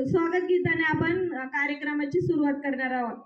स्वागत गीताने आपण कार्यक्रमाची सुरुवात करणार आहोत.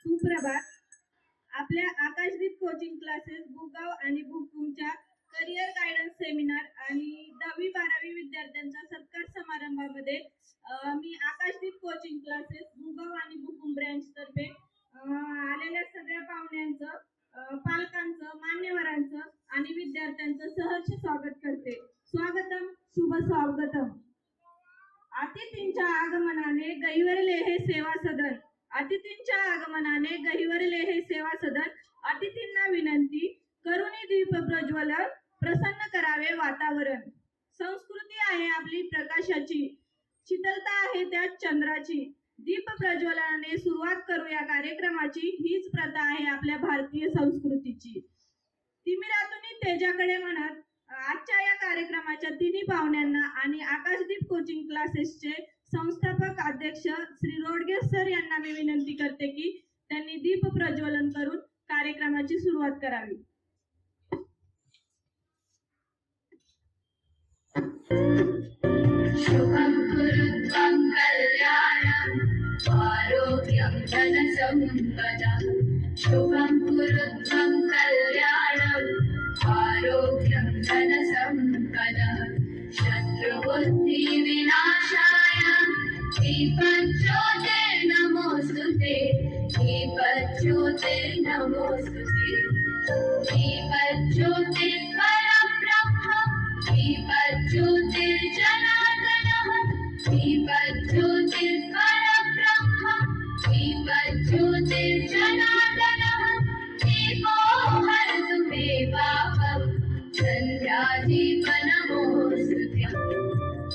सुप्रभात. आपल्या आकाशदीप कोचिंग क्लासेस भूगाव आणि भूकूमच्या करिअर गायडन्स सेमिनार आणि 10वी-12वी विद्यार्थ्यांच्या सत्कार समारंभामध्ये मी आकाशदीप कोचिंग क्लासेस भूगाव आणि भूकूम ब्रँच तर्फे आलेल्या सगळ्या पाहुण्यांचं, पालकांचं, मान्यवरांचं आणि विद्यार्थ्यांचं सहर्ष स्वागत करते. स्वागतम, शुभ स्वागतम. अतिथींच्या आगमनाने गहिवरले हे सेवा सदन. अतिथींच्या आगमनाने गहिवरले हे सेवा सदन. अतिथींना विनंती, करुणी दीप प्रज्वलन, प्रसन्न करावे वातावरण. संस्कृती आहे आपली प्रकाशाची, शीतलता आहे त्यात चंद्राची. दीप प्रज्वलनाने सुरुवात करू या कार्यक्रमाची. हीच प्रथा आहे आपल्या भारतीय संस्कृतीची. तिमिरातून तेजाकडे म्हणत आजच्या या कार्यक्रमाच्या तिन्ही पाहुण्यांना आणि आकाशदीप कोचिंग क्लासेसचे संस्थापक अध्यक्ष श्री रोडगे सर यांना मी विनंती करते की त्यांनी दीप प्रज्वलन करून कार्यक्रमाची सुरुवात करावी. शुभं कुरुत्वं कल्याणं आरोग्यं धनसम्पदः. शुभं कुरुत्वं कल्याणं आरोग्यं धनसम्पदः. शत्रुबुद्धि विनाशाय दीपज्योते नमोस्तुते. दीपज्योते नमोस्तुते. दीपज्योते परब्रह्म. दीपज्योतिर्जनार्दनः. दीपज्योतिः परब्रह्म. दीपज्योतिर्जनार्दनः. दीपो हरतु मे पापम्. सन्ध्यादीपनमोस्तुते.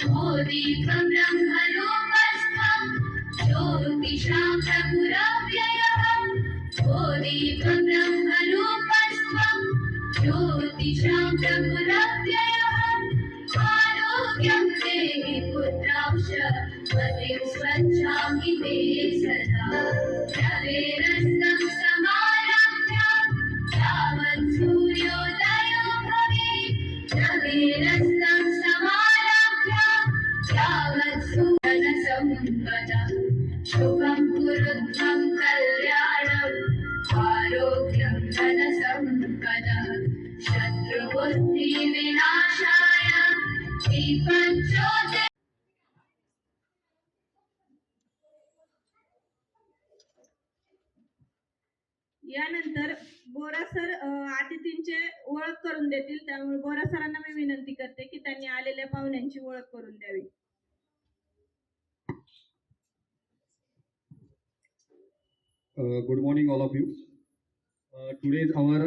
ओ दीपं ब्रह्मरूपस्थं ज्योतिषां प्रभुरव्ययः. ओ दीपं ब्रह्मरूपस्थं ज्योतिषां प्रभुरव्ययः. आरोग्यं देहि पुत्रांश मतिं स्वच्छामि ते सदा. रवेरस्तं समारभ्य यावत् सूर्योदयो भवेत्. रवेरस्तं समारभ्य यावत् सूर्यसम्पदः. शुभं कुरुत्वं कल्याणं आरोग्यं धनसम्पदः. शत्रुबुद्धि विनाशाय दीपज्योते. यानंतर बोरा सर अतिथींचे ओळख करून देतील. त्यामुळे बोरा सरांना मी विनंती करते की त्यांनी आलेल्या पाहुण्यांची ओळख करून द्यावी. Good morning all of you. Today is our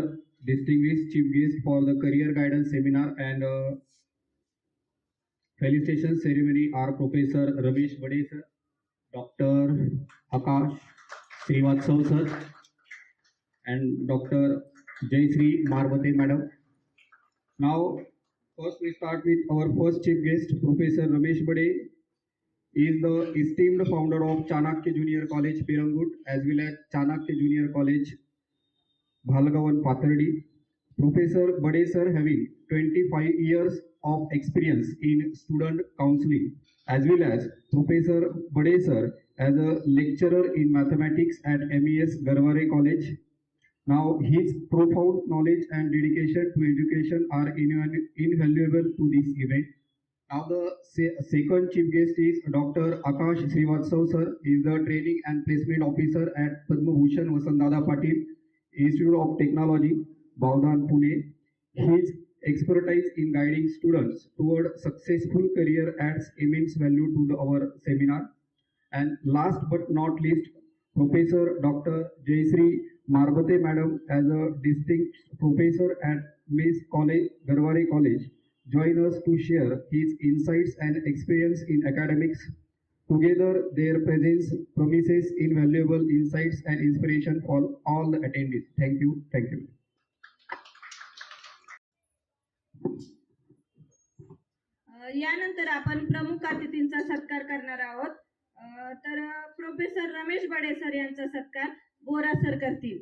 distinguished chief guest for the career guidance seminar and felicitation ceremony are Professor Ramesh Bade sir, Dr. Akash Srivatsav sir and Dr. Jayashree Marwate madam. Now first we start with our first chief guest, Professor Ramesh Bade. He is the esteemed founder of Chanakya Junior College Pirangut as well as Chanakya Junior College Bhalgavan Pathardi. Professor Bade sir having 25 years of experience in student counseling as well as Professor Bade sir as a lecturer in mathematics at MES Garware College. Now, his profound knowledge and dedication to education are invaluable to this event. Now, the second chief guest is Dr. Akash Srivatsav sir. He is the Training and Placement Officer at Padma Bhushan Vasantdada Patil Institute of Technology, Bavdan, Pune. His expertise in guiding students toward successful career adds immense value to our seminar. And last but not least, Professor Dr. Jayashree Marbate Madam, as a distinguished professor at Mays College, Garware College, join us to share his insights and experience in academics. Together, their presence promises invaluable insights and inspiration for all the attendees. Thank you. Thank you. यानंतर आपण प्रमुख अतिथींचा सत्कार करणार आहोत. तर professor Ramesh बडे sir यांचा सत्कार बोरा सर करतील.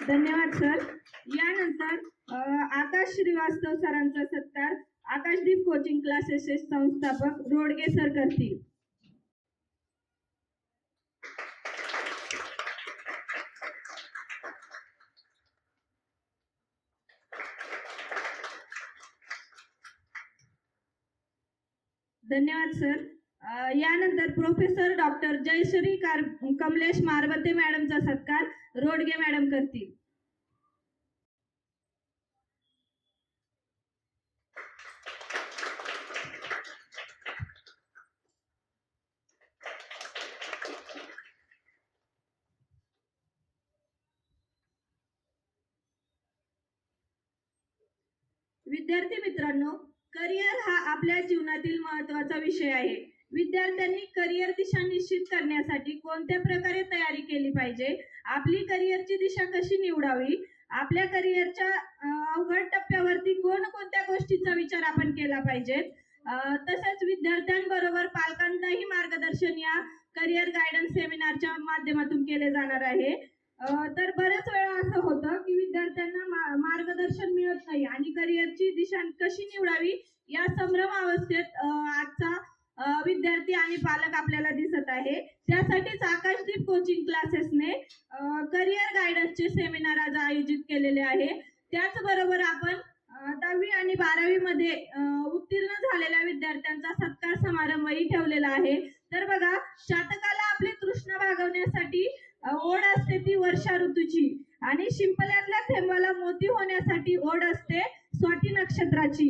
धन्यवाद सर. यानंतर आकाश श्रीवास्तव सरांचा सत्कार आकाशदीप कोचिंग क्लासेसचे संस्थापक रोडगे सर करतील. धन्यवाद सर. यानंतर प्रोफेसर डॉक्टर जयश्री कमलेश मारबते मॅडमचा सत्कार रोडगे मॅडम करतील. विद्यार्थी मित्रांनो, करिअर हा आपल्या जीवनातील महत्त्वाचा विषय आहे. विद्यार्थ्यांनी करिअर दिशा निश्चित करण्यासाठी कोणत्या प्रकारे तयारी केली पाहिजे, आपली करिअरची दिशा कशी निवडावी, आपल्या करिअरच्या अवघड टप्प्यावरती कोणकोणत्या गोष्टींचा विचार आपण केला पाहिजे, तसेच विद्यार्थ्यांबरोबर पालकांनाही मार्गदर्शन या करिअर गायडन्स सेमिनारच्या माध्यमातून केले जाणार आहे. तर बऱ्याच वेळा असं होतं की विद्यार्थ्यांना मार्गदर्शन मिळत नाही आणि करिअरची दिशा कशी निवडावी या संभ्रम अवस्थेत आजचा विद्यार्थी आणि पालक आपल्याला दिसत आहे. त्यासाठीच आकाशदीप कोचिंग क्लासेसने करिअर गायडन्सचे सेमिनार आज आयोजित केलेले आहे. त्याचबरोबर आपण 10वी आणि 12वी मध्ये उत्तीर्ण झालेल्या विद्यार्थ्यांचा सत्कार समारंभही ठेवलेला आहे. तर बघा, चातकाला आपली तृष्णा भागवण्यासाठी ओढ असते ती वर्षा ऋतूची आणि शिंपल्यातल्या थेंबाला मोती होण्यासाठी ओढ असते स्वाती नक्षत्राची.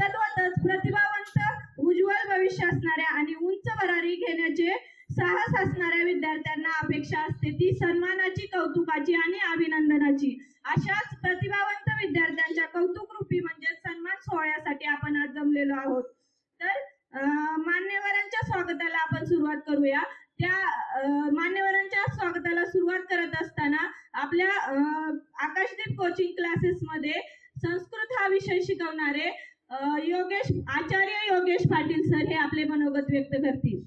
तद्वतच प्रतिभावंत, उज्ज्वल भविष्य असणाऱ्या आणि उंच भरारी घेण्याचे साहस असणाऱ्या विद्यार्थ्यांना अपेक्षा असते ती सन्मानाची, कौतुकाची आणि अभिनंदनाची. अशाच प्रतिभावंत विद्यार्थ्यांच्या कौतुकरूपी म्हणजे सन्मान सोहळ्यासाठी आपण आज जमलेलो आहोत. तर मान्यवरांच्या स्वागताला आपण सुरुवात करूया. त्या मान्यवरांच्या स्वागताला सुरुवात करत असताना आपल्या आकाशदीप कोचिंग क्लासेस मध्ये संस्कृत हा विषय शिकवणारे आचार्य योगेश पाटील सर हे आपले मनोगत व्यक्त करतील.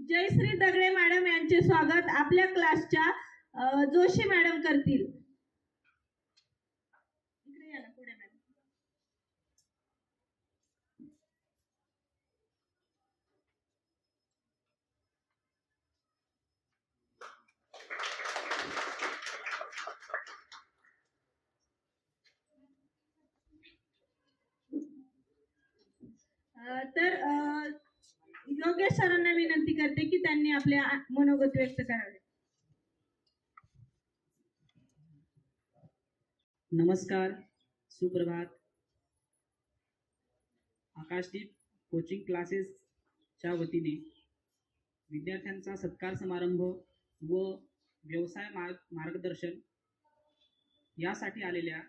जयश्री दगडे मॅडम यांचे स्वागत आपल्या क्लासच्या जोशी मॅडम करतील. इकडे या ना, पुढे मॅडम. तर योगेश सरांना विनंती करते की त्यांनी आपले मनोगत व्यक्त करावे. नमस्कार, सुप्रभात. आकाशदीप कोचिंग क्लासेसच्या वतीने विद्यार्थ्यांचा सत्कार समारंभ व व्यवसाय मार्गदर्शन यासाठी आलेल्या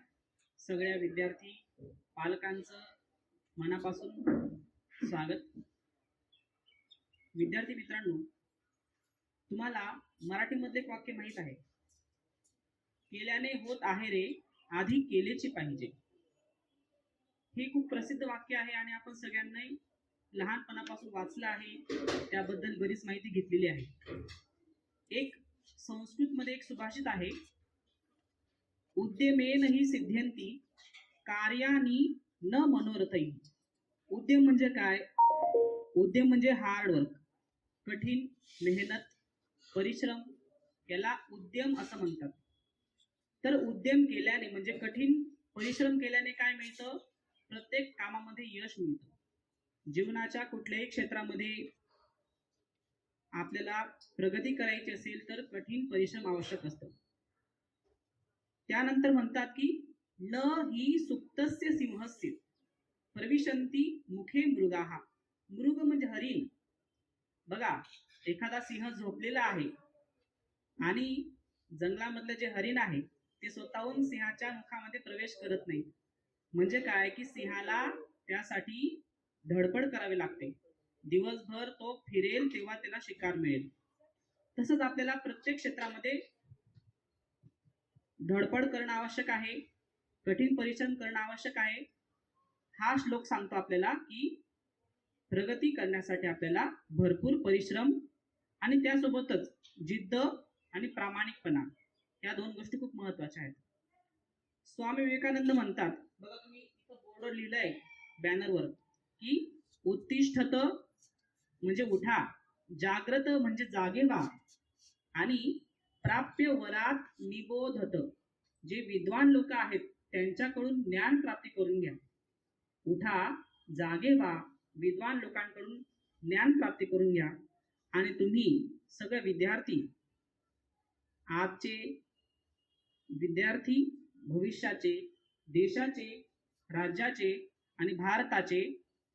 सगळ्या विद्यार्थी पालकांचं मनापासून स्वागत. विद्यार्थी मित्रांनो, तुम्हाला मराठीमध्ये एक वाक्य माहीत आहे, केल्याने होत आहे रे आधी केलेची पाहिजे. हे खूप प्रसिद्ध वाक्य आहे आणि आपण सगळ्यांनी लहानपणापासून वाचलं आहे, त्याबद्दल बरीच माहिती घेतलेली आहे. एक संस्कृतमध्ये एक सुभाषित आहे, उद्यमेन हि सिद्ध्यन्ति कार्यानी न मनोरथै. उद्यम म्हणजे काय? उद्यम म्हणजे हार्ड वर्क, कठीण मेहनत, परिश्रम, याला उद्यम असं म्हणतात. तर उद्यम केल्याने म्हणजे कठीण परिश्रम केल्याने काय मिळतं? प्रत्येक कामामध्ये यश मिळतं. जीवनाच्या कुठल्याही क्षेत्रामध्ये आपल्याला प्रगती करायची असेल तर कठीण परिश्रम आवश्यक असतं. त्यानंतर म्हणतात की न ही सुप्तस्य सिंहस्य प्रविशन्ति मुखे मृगाः. मृग म्हणजे हरिण. बघा, एखादा सिंह झोपलेला आहे आणि जंगलामधलं जे हरिण आहे ते स्वतःहून सिंहाच्या मुखामध्ये प्रवेश करत नाही. म्हणजे काय की सिंहाला त्यासाठी धडपड करावी लागते. दिवसभर तो फिरेल तेव्हा त्याला शिकार मिळेल. तसंच आपल्याला प्रत्येक क्षेत्रामध्ये धडपड करणं आवश्यक आहे, कठीण परिश्रम करणं आवश्यक आहे. हा श्लोक सांगतो आपल्याला की प्रगती करण्यासाठी आपल्याला भरपूर परिश्रम आणि त्यासोबतच जिद्द आणि प्रामाणिकपणा या दोन गोष्टी खूप महत्वाच्या आहेत. स्वामी विवेकानंद म्हणतात, बघा तुम्ही इथं बोर्डवर लिहिलंय बॅनरवर की उत्तिष्ठत म्हणजे उठा, जाग्रत म्हणजे जागे व्हा आणि प्राप्य वरात निबोधत. जे विद्वान लोक आहेत त्यांच्याकडून ज्ञान प्राप्ती करून घ्या. उठा, जागे व्हा, विद्वान लोकांकडून ज्ञान प्राप्ती करून घ्या. आणि तुम्ही सगळे विद्यार्थी, आजचे विद्यार्थी भविष्याचे, देशाचे, राज्याचे आणि भारताचे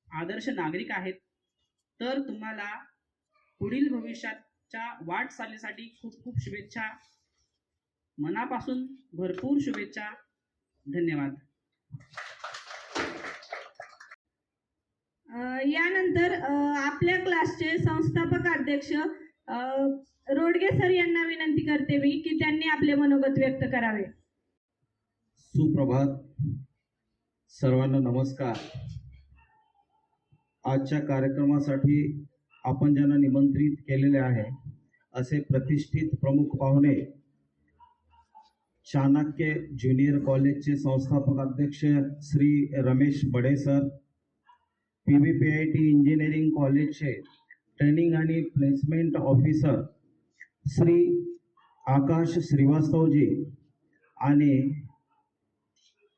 आदर्श नागरिक आहेत. तर तुम्हाला पुढील भविष्याच्या वाटचालीसाठी खूप खूप शुभेच्छा. मनापासून भरपूर शुभेच्छा. धन्यवाद. यानंतर आपल्या क्लासचे संस्थापक अध्यक्ष रोडगे सर यांना विनंती करते मी की त्यांनी आपले मनोगत व्यक्त करावे. सुप्रभात. सर्वांना नमस्कार. आजच्या कार्यक्रमासाठी आपण ज्यांना निमंत्रित केलेले आहे असे प्रतिष्ठित प्रमुख पाहुणे, चाणक्य ज्युनियर कॉलेजचे संस्थापक अध्यक्ष श्री रमेश बडे सर, PVPIT इंजिनिअरिंग कॉलेजचे ट्रेनिंग आणि प्लेसमेंट ऑफिसर श्री आकाश श्रीवास्तवजी आणि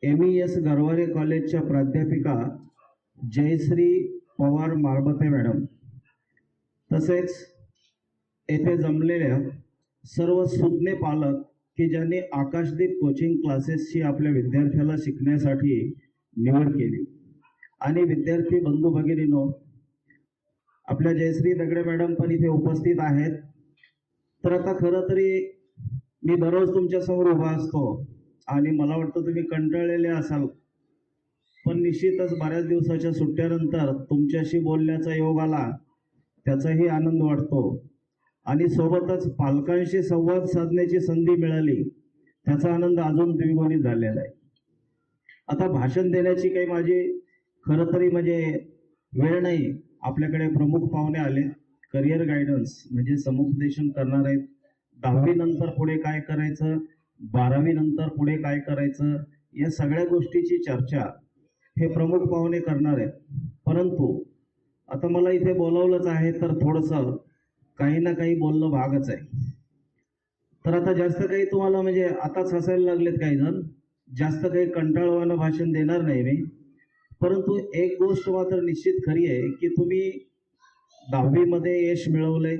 MES गरवारे कॉलेजच्या प्राध्यापिका जयश्री पवार मारबते मॅडम, तसेच येथे जमलेल्या सर्व सुज्ञ पालक की ज्यांनी आकाशदीप कोचिंग क्लासेसची आपल्या विद्यार्थ्याला शिकण्यासाठी निवड केली, आणि विद्यार्थी बंधू भगिनींनो, आपल्या जयश्री दगडे मॅडम पण इथे उपस्थित आहेत. तर आता खरं तरी मी दररोज तुमच्या समोर उभा असतो आणि मला वाटतं तुम्ही कंटाळलेले असाल, पण निश्चितच बऱ्याच दिवसाच्या सुट्ट्यानंतर तुमच्याशी बोलण्याचा योग आला त्याचाही आनंद वाटतो, आणि सोबतच पालकांशी संवाद साधण्याची संधी मिळाली त्याचा आनंद अजून द्विगुणित झालेला आहे. आता भाषण देण्याची काही माझी खरं तरी म्हणजे वेळ नाही. आपल्याकडे प्रमुख पाहुणे आले, करिअर गायडन्स म्हणजे समुपदेशन करणार आहेत. 10वी नंतर पुढे काय करायचं, 12वी नंतर पुढे काय करायचं, या सगळ्या गोष्टीची चर्चा हे प्रमुख पाहुणे करणार आहेत. परंतु आता मला इथे बोलावलंच आहे तर थोडंसं काही ना काही बोलणं भागच आहे. तर आता जास्त काही तुम्हाला म्हणजे आताच हसायला लागलेत काही जण, जास्त काही कंटाळवाणं भाषण देणार नाही मी. परंतु एक गोष्ट मात्र निश्चित खरी आहे की तुम्ही 10वी मध्ये यश मिळवलंय,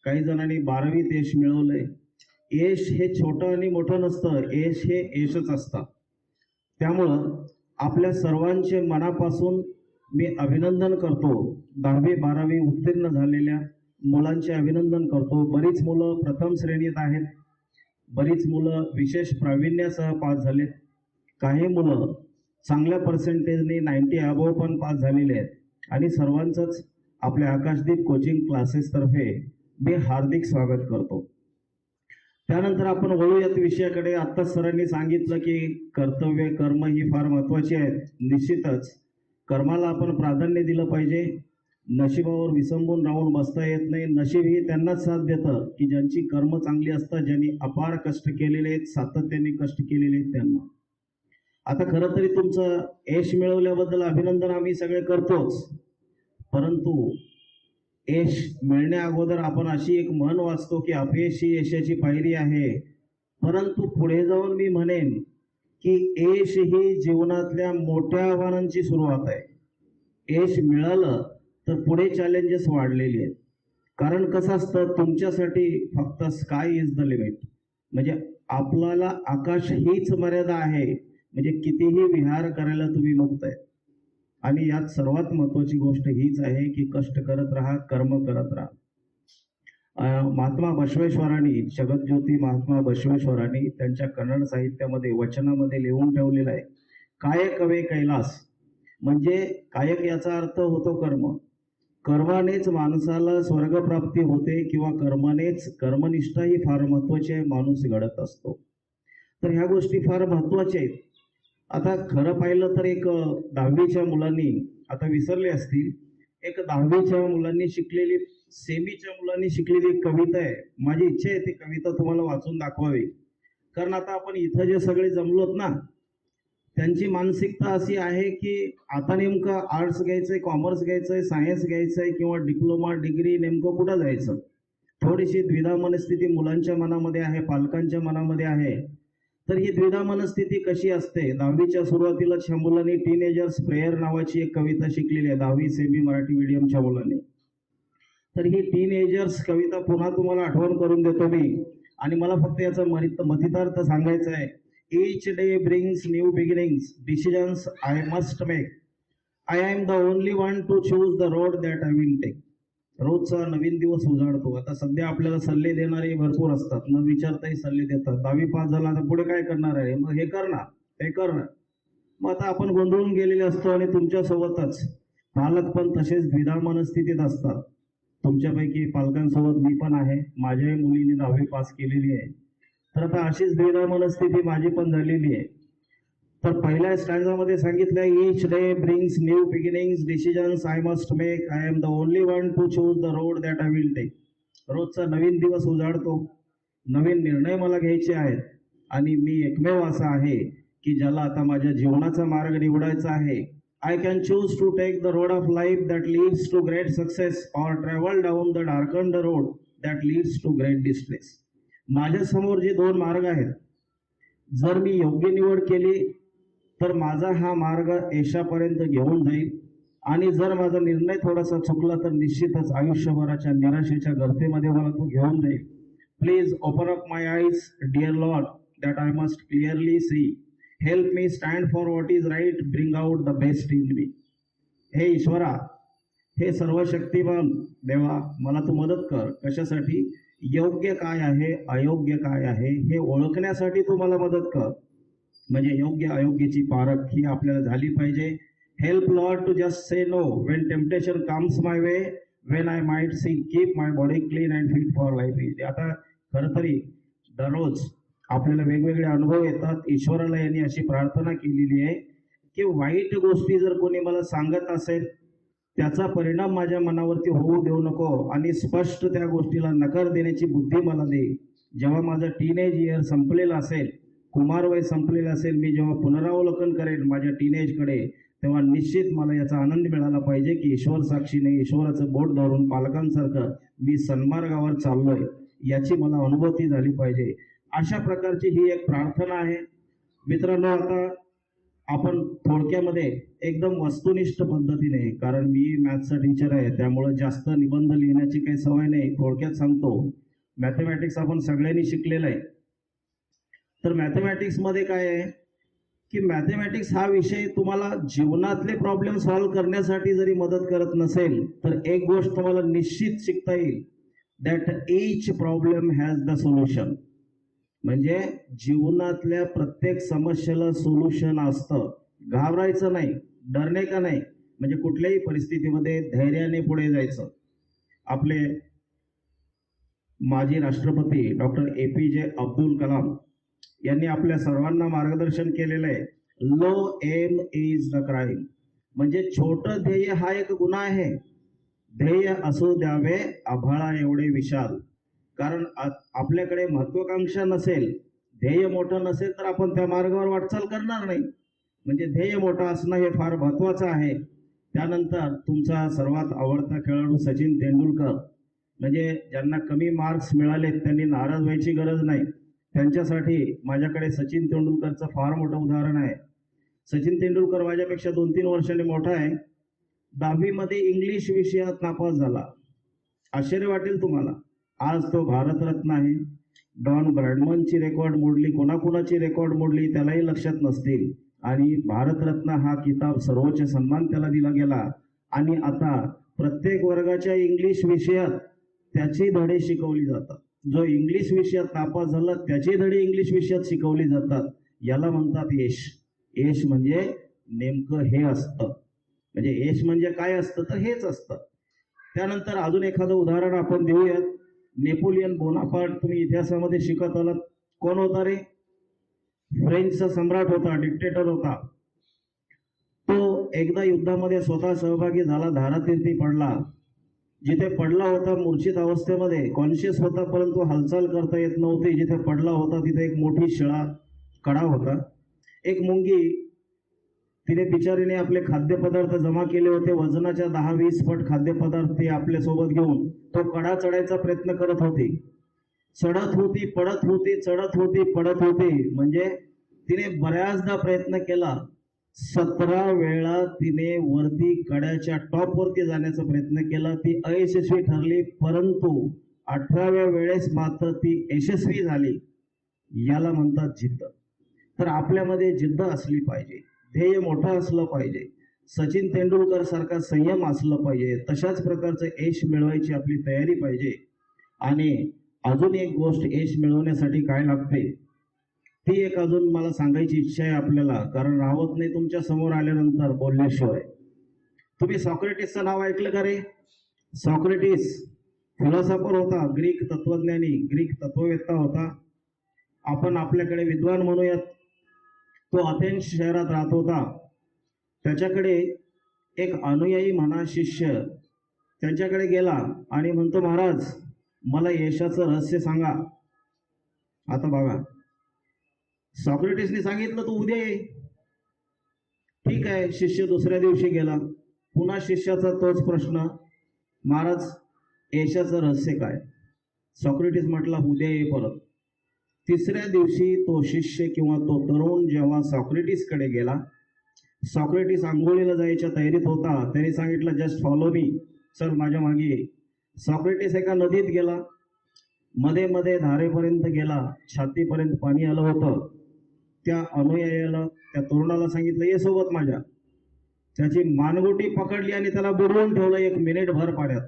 काही जणांनी 12वीत यश मिळवलंय. यश हे छोटं आणि मोठं नसतं, यश हे यशच असतं. त्यामुळं आपल्या सर्वांचे मनापासून मी अभिनंदन करतो. 10वी 12वी उत्तीर्ण झालेल्या मुलांचे अभिनंदन करतो. बरीच मुलं प्रथम श्रेणीत आहेत, बरीच मुलं विशेष प्रावीण्यासह पास झालेत, काही मुलं चांगल्या पर्सेंटेजने 90 अबोव पण पास झालेले आहेत. आणि सर्वांचंच आपल्या आकाशदीप कोचिंग क्लासेसतर्फे मी हार्दिक स्वागत करतो. त्यानंतर आपण वळूयात विषयाकडे. आत्ताच सरांनी सांगितलं की कर्तव्य कर्म ही फार महत्वाची आहेत. निश्चितच कर्माला आपण प्राधान्य दिलं पाहिजे. नशिबावर विसंबून राहून बसता येत नाही. नशीब ही त्यांनाच साथ देतं की ज्यांची कर्म चांगली असतात, ज्यांनी अपार कष्ट केलेले आहेत, सातत्याने कष्ट केलेले आहेत त्यांना. आता खरं तरी तुमचं यश मिळवल्याबद्दल अभिनंदन आम्ही सगळे करतोच, परंतु यश मिळण्या अगोदर आपण अशी एक म्हण वाचतो की अपयश ही यशाची पायरी आहे. परंतु पुढे जाऊन मी म्हणेन की यश ही जीवनातल्या मोठ्या आव्हानांची सुरुवात आहे. यश मिळालं तर पुढे चॅलेंजेस वाढलेली आहेत. कारण कसं असतं, तुमच्यासाठी फक्त स्काय इज द लिमिट, म्हणजे आपल्याला आकाश हीच मर्यादा आहे. म्हणजे कितीही विहार करायला तुम्ही मुक्त आहे. आणि यात सर्वात महत्वाची गोष्ट हीच आहे की कष्ट करत राहा, कर्म करत राहा. महात्मा बसवेश्वरांनी, जगज्योती महात्मा बसवेश्वरांनी त्यांच्या कन्नड साहित्यामध्ये वचनामध्ये लिहून ठेवलेलं आहे, कायकवे कैलास. म्हणजे कायक याचा अर्थ होतो कर्म. कर्मानेच माणसाला स्वर्गप्राप्ती होते किंवा कर्मनिष्ठा ही फार महत्वाची आहे. माणूस घडत असतो. तर ह्या गोष्टी फार महत्वाच्या आहेत. आता खरं पाहिलं तर एक 10वीच्या मुलांनी, आता विसरले असतील, एक 10वीच्या मुलांनी शिकलेली, सेमीच्या मुलांनी शिकलेली एक कविता आहे. माझी इच्छा आहे ती कविता तुम्हाला वाचून दाखवावी. कारण आता आपण इथं जे सगळे जमलोत ना, त्यांची मानसिकता अशी आहे की आता नेमकं आर्ट्स घ्यायचंय, कॉमर्स घ्यायचंय, सायन्स घ्यायचंय किंवा डिप्लोमा डिग्री, नेमकं कुठं जायचं. थोडीशी द्विधा मनस्थिती मुलांच्या मनामध्ये आहे, पालकांच्या मनामध्ये आहे. तर ही द्विधा मनस्थिती कशी असते, 10वीच्या सुरुवातीलाच ह्या मुलांनी टीनेजर्स प्रेयर नावाची एक कविता शिकलेली आहे, 10वी सेमी मराठी मीडियमच्या मुलांनी. तर ही टीनेजर्स कविता पुन्हा तुम्हाला आठवण करून देतो मी, आणि मला फक्त याचा मथितार्थ सांगायचा आहे. Each day brings new beginnings, decisions I must make. I am the only one to choose the road that I will take. रोजचा नवीन दिवस उजाडतो. आता सध्या आपल्याला सल्ले देणारे भरपूर असतात, न विचारताही सल्ले देतात. 10वी पास झाला तर पुढे काय करणार आहे, मग हे करणार ते करणार. मग आता आपण गोंधळून गेलेले असतो. आणि तुमच्यासोबतच पालक पण तसेच द्विधा मनस्थितीत असतात. तुमच्यापैकी पालकांसोबत मी पण आहे. माझ्याही मुलीने 10वी पास केलेली आहे. तर आता अशीच द्विधा मनस्थिती माझी पण झालेली आहे. तर पहिल्या स्टँजामध्ये सांगितलं, each day brings new beginnings, decisions I must make, I am the only one to choose the road that I will take. रोजचा नवीन दिवस उजाडतो, नवीन निर्णय मला घ्यायचे आहेत, आणि मी एकमेव असा आहे की ज्याला आता माझ्या जीवनाचा मार्ग निवडायचा आहे. I can choose to take the road of life that leads to great success, or travel down the darkened road that leads to great distress. माझ्यासमोर जे 2 मार्ग आहेत, जर मी योग्य निवड केली तर माझा हा मार्ग यशापर्यंत घेऊन जाईल, आणि जर माझा निर्णय थोडासा चुकला तर निश्चितच आयुष्यभराच्या निराशेच्या गर्तेमध्ये मला तो घेऊन जाईल. Please open up my eyes dear Lord that I must clearly see. Help me stand for what is right, bring out the best in me. हे ईश्वरा, हे सर्वशक्तिमान देवा, मला तू मदत कर. कशासाठी? योग्य काय आहे, अयोग्य काय आहे हे ओळखण्यासाठी तू मला मदत कर. म्हणजे योग्य अयोग्याची पारख ही आपल्याला झाली पाहिजे. Help Lord to just say no when temptation comes my way, when I might see keep my body clean and fit for life is. आता खरं तरी दररोज आपल्याला वेगवेगळे अनुभव येतात. ईश्वराला यांनी अशी प्रार्थना केलेली आहे की वाईट गोष्टी जर कोणी मला सांगत असेल, त्याचा परिणाम माझ्या मनावरती होऊ देऊ नको, आणि स्पष्ट त्या गोष्टीला नकार देण्याची बुद्धी मला दे. जेव्हा माझं टीनेज इयर संपलेलं असेल, कुमारवय संपलेलं असेल, मी जेव्हा पुनरावलोकन करेन माझ्या टीनेजकडे, तेव्हा निश्चित मला याचा आनंद मिळाला पाहिजे की ईश्वर साक्षीने, ईश्वराचं बोट धरून पालकांसारखं मी सन्मार्गावर चाललोय, याची मला अनुभूती झाली पाहिजे. अशा प्रकारची ही एक प्रार्थना आहे. मित्रांनो, आता आपण थोडक्यामध्ये एकदम वस्तुनिष्ठ पद्धतीने, कारण मी मॅथ्सचा टीचर आहे त्यामुळे जास्त निबंध लिहिण्याची काही सवय नाही, थोडक्यात सांगतो. मॅथमॅटिक्स आपण सगळ्यांनी शिकलेलं आहे. तर मॅथमॅटिक्समध्ये काय आहे की मॅथमॅटिक्स हा विषय तुम्हाला जीवनातले प्रॉब्लेम सॉल्व्ह करण्यासाठी जरी मदत करत नसेल, तर एक गोष्ट तुम्हाला निश्चित शिकता येईल, that each problem has the solution. म्हणजे जीवनातल्या प्रत्येक समस्येला सोल्युशन असतं. घाबरायचं नाही, डरणे का नाही, म्हणजे कुठल्याही परिस्थितीमध्ये धैर्याने पुढे जायचं. आपले माजी राष्ट्रपती डॉक्टर APJ अब्दुल कलाम यांनी आपल्या सर्वांना मार्गदर्शन केलेलं आहे. लो एम इज द क्राईम, म्हणजे छोटं ध्येय हा एक गुन्हा आहे. ध्येय असू द्यावे आभाळा एवढे विशाल. कारण आपल्याकडे महत्वाकांक्षा नसेल, ध्येय मोठं नसेल तर आपण त्या मार्गावर वाटचाल करणार नाही. म्हणजे ध्येय मोठं असणं हे फार महत्वाचं आहे. त्यानंतर तुमचा सर्वात आवडता खेळाडू सचिन तेंडुलकर, म्हणजे ज्यांना कमी मार्क्स मिळाले त्यांनी नाराज व्हायची गरज नाही. त्यांच्यासाठी माझ्याकडे सचिन तेंडुलकरचं फार मोठं उदाहरण आहे. सचिन तेंडुलकर माझ्यापेक्षा 2-3 वर्षांनी मोठा आहे. 10वी मध्ये इंग्लिश विषयात नापास झाला. आश्चर्य वाटेल तुम्हाला. आज तो भारतरत्न आहे. डॉन ब्रॅडमनची रेकॉर्ड मोडली, कोणाकोणाची रेकॉर्ड मोडली त्यालाही लक्षात नसतील. आणि भारतरत्न हा किताब सर्वोच्च सन्मान त्याला दिला गेला. आणि आता प्रत्येक वर्गाच्या इंग्लिश विषयात त्याची धडे शिकवली जातात. जो इंग्लिश विषयात नापास झाला त्याची धडे इंग्लिश विषयात शिकवली जातात. याला म्हणतात यश. यश म्हणजे नेमकं हे असतं. म्हणजे यश म्हणजे काय असतं तर हेच असतं. त्यानंतर अजून एखादं उदाहरण आपण देऊयात. नेपोलियन बोनापार्ट, तुम्ही इतिहासामध्ये शिकत आलात. कोण होता रे? फ्रेंचचा सम्राट होता, डिक्टेटर होता. तो एकदा युद्धामध्ये स्वतः सहभागी झाला, धारातीर्थी पडला. जिथे पडला होता मूर्छित अवस्थेमध्ये, कॉन्शियस होता परंतु हालचाल करता येत नव्हती. जिथे पडला होता तिथे एक मोठी शिळा कडा होता. एक मुंगी, तिने बिचारीने आपले खाद्यपदार्थ जमा केले होते. वजनाच्या 10-20 पट खाद्यपदार्थ ती आपल्यासोबत घेऊन तो कडा चढायचा प्रयत्न करत होती. चढत होती, पडत होती, चढत होती, पडत होती. म्हणजे तिने बऱ्याचदा प्रयत्न केला. 17 वेळा तिने वरती कड्याच्या टॉपवरती जाण्याचा प्रयत्न केला. ती अयशस्वी ठरली, परंतु 18व्या वेळेस मात्र ती यशस्वी झाली. याला म्हणतात जिद्द. तर आपल्यामध्ये जिद्द असली पाहिजे, ध्येय मोठं असलं पाहिजे, सचिन तेंडुलकर सारखा संयम असलं पाहिजे, तशाच प्रकारचं यश मिळवायची आपली तयारी पाहिजे. आणि अजून एक गोष्ट यश मिळवण्यासाठी काय लागते ती एक अजून मला सांगायची इच्छा आहे आपल्याला, कारण राहत नाही तुमच्या समोर आल्यानंतर बोलल्याशिवाय. तुम्ही सॉक्रेटिसचं नाव ऐकलं का रे? सॉक्रेटिस फिलॉसॉफर होता, ग्रीक तत्वज्ञानी, ग्रीक तत्ववेत्ता होता. आपण आपल्याकडे विद्वान म्हणूयात. तो अथेन्स शहरात राहत होता. त्याच्याकडे एक अनुयायी म्हणा शिष्य त्यांच्याकडे गेला आणि म्हणतो, महाराज मला यशाचं रहस्य सांगा. आता बघा, सॉक्रेटिसने सांगितलं तू उद्या ये. ठीक आहे. शिष्य दुसऱ्या दिवशी गेला. पुन्हा शिष्याचा तोच प्रश्न, महाराज यशाचं रहस्य काय? सॉक्रेटिस म्हटला उद्या ये परत. तिसऱ्या दिवशी तो शिष्य किंवा तो तरुण जेव्हा सॉक्रेटिसकडे गेला, सॉक्रेटिस आंघोळीला जायच्या तयारीत होता. त्याने सांगितलं जस्ट फॉलो मी, चल माझ्या मागे ये. सॉक्रेटिस एका नदीत गेला. मध्ये मध्ये धारेपर्यंत गेला, छातीपर्यंत पाणी आलं होतं. त्या अनुयायाला, त्या तरुणाला सांगितलं ये सोबत माझ्या. त्याची मानगुटी पकडली आणि त्याला बुडवून ठेवलं 1 मिनिटभर पाण्यात.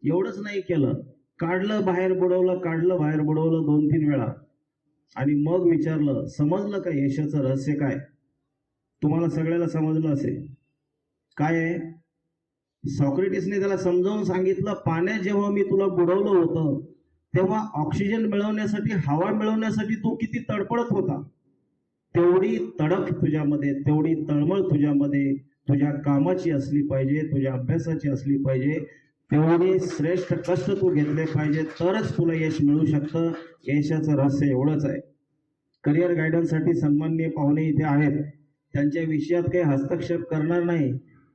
एवढंच नाही केलं, काढलं बाहेर बुडवलं, काढलं बाहेर बुडवलं 2-3 वेळा. आणि मग विचारलं, समजलं का यशाचं रहस्य काय? तुम्हाला सगळ्याला समजलं असेल काय आहे? सॉक्रेटिसने त्याला समजावून सांगितलं, पाण्यात जेव्हा मी तुला बुडवलं होतं तेव्हा ऑक्सिजन मिळवण्यासाठी, हवा मिळवण्यासाठी तू किती तडपडत होता. तेवढी तडफ तुझ्यामध्ये, तेवढी तळमळ तुझ्यामध्ये तुझ्या कामाची असली पाहिजे, तुझ्या अभ्यासाची असली पाहिजे, तेवढे श्रेष्ठ कष्ट तू घेतले पाहिजे, तरच तुला यश मिळू शकतं. यशाचं रहस्य एवढंच आहे. करिअर गायडन्ससाठी सन्माननीय पाहुणे इथे आहेत. त्यांच्या विषयात काही हस्तक्षेप करणार नाही,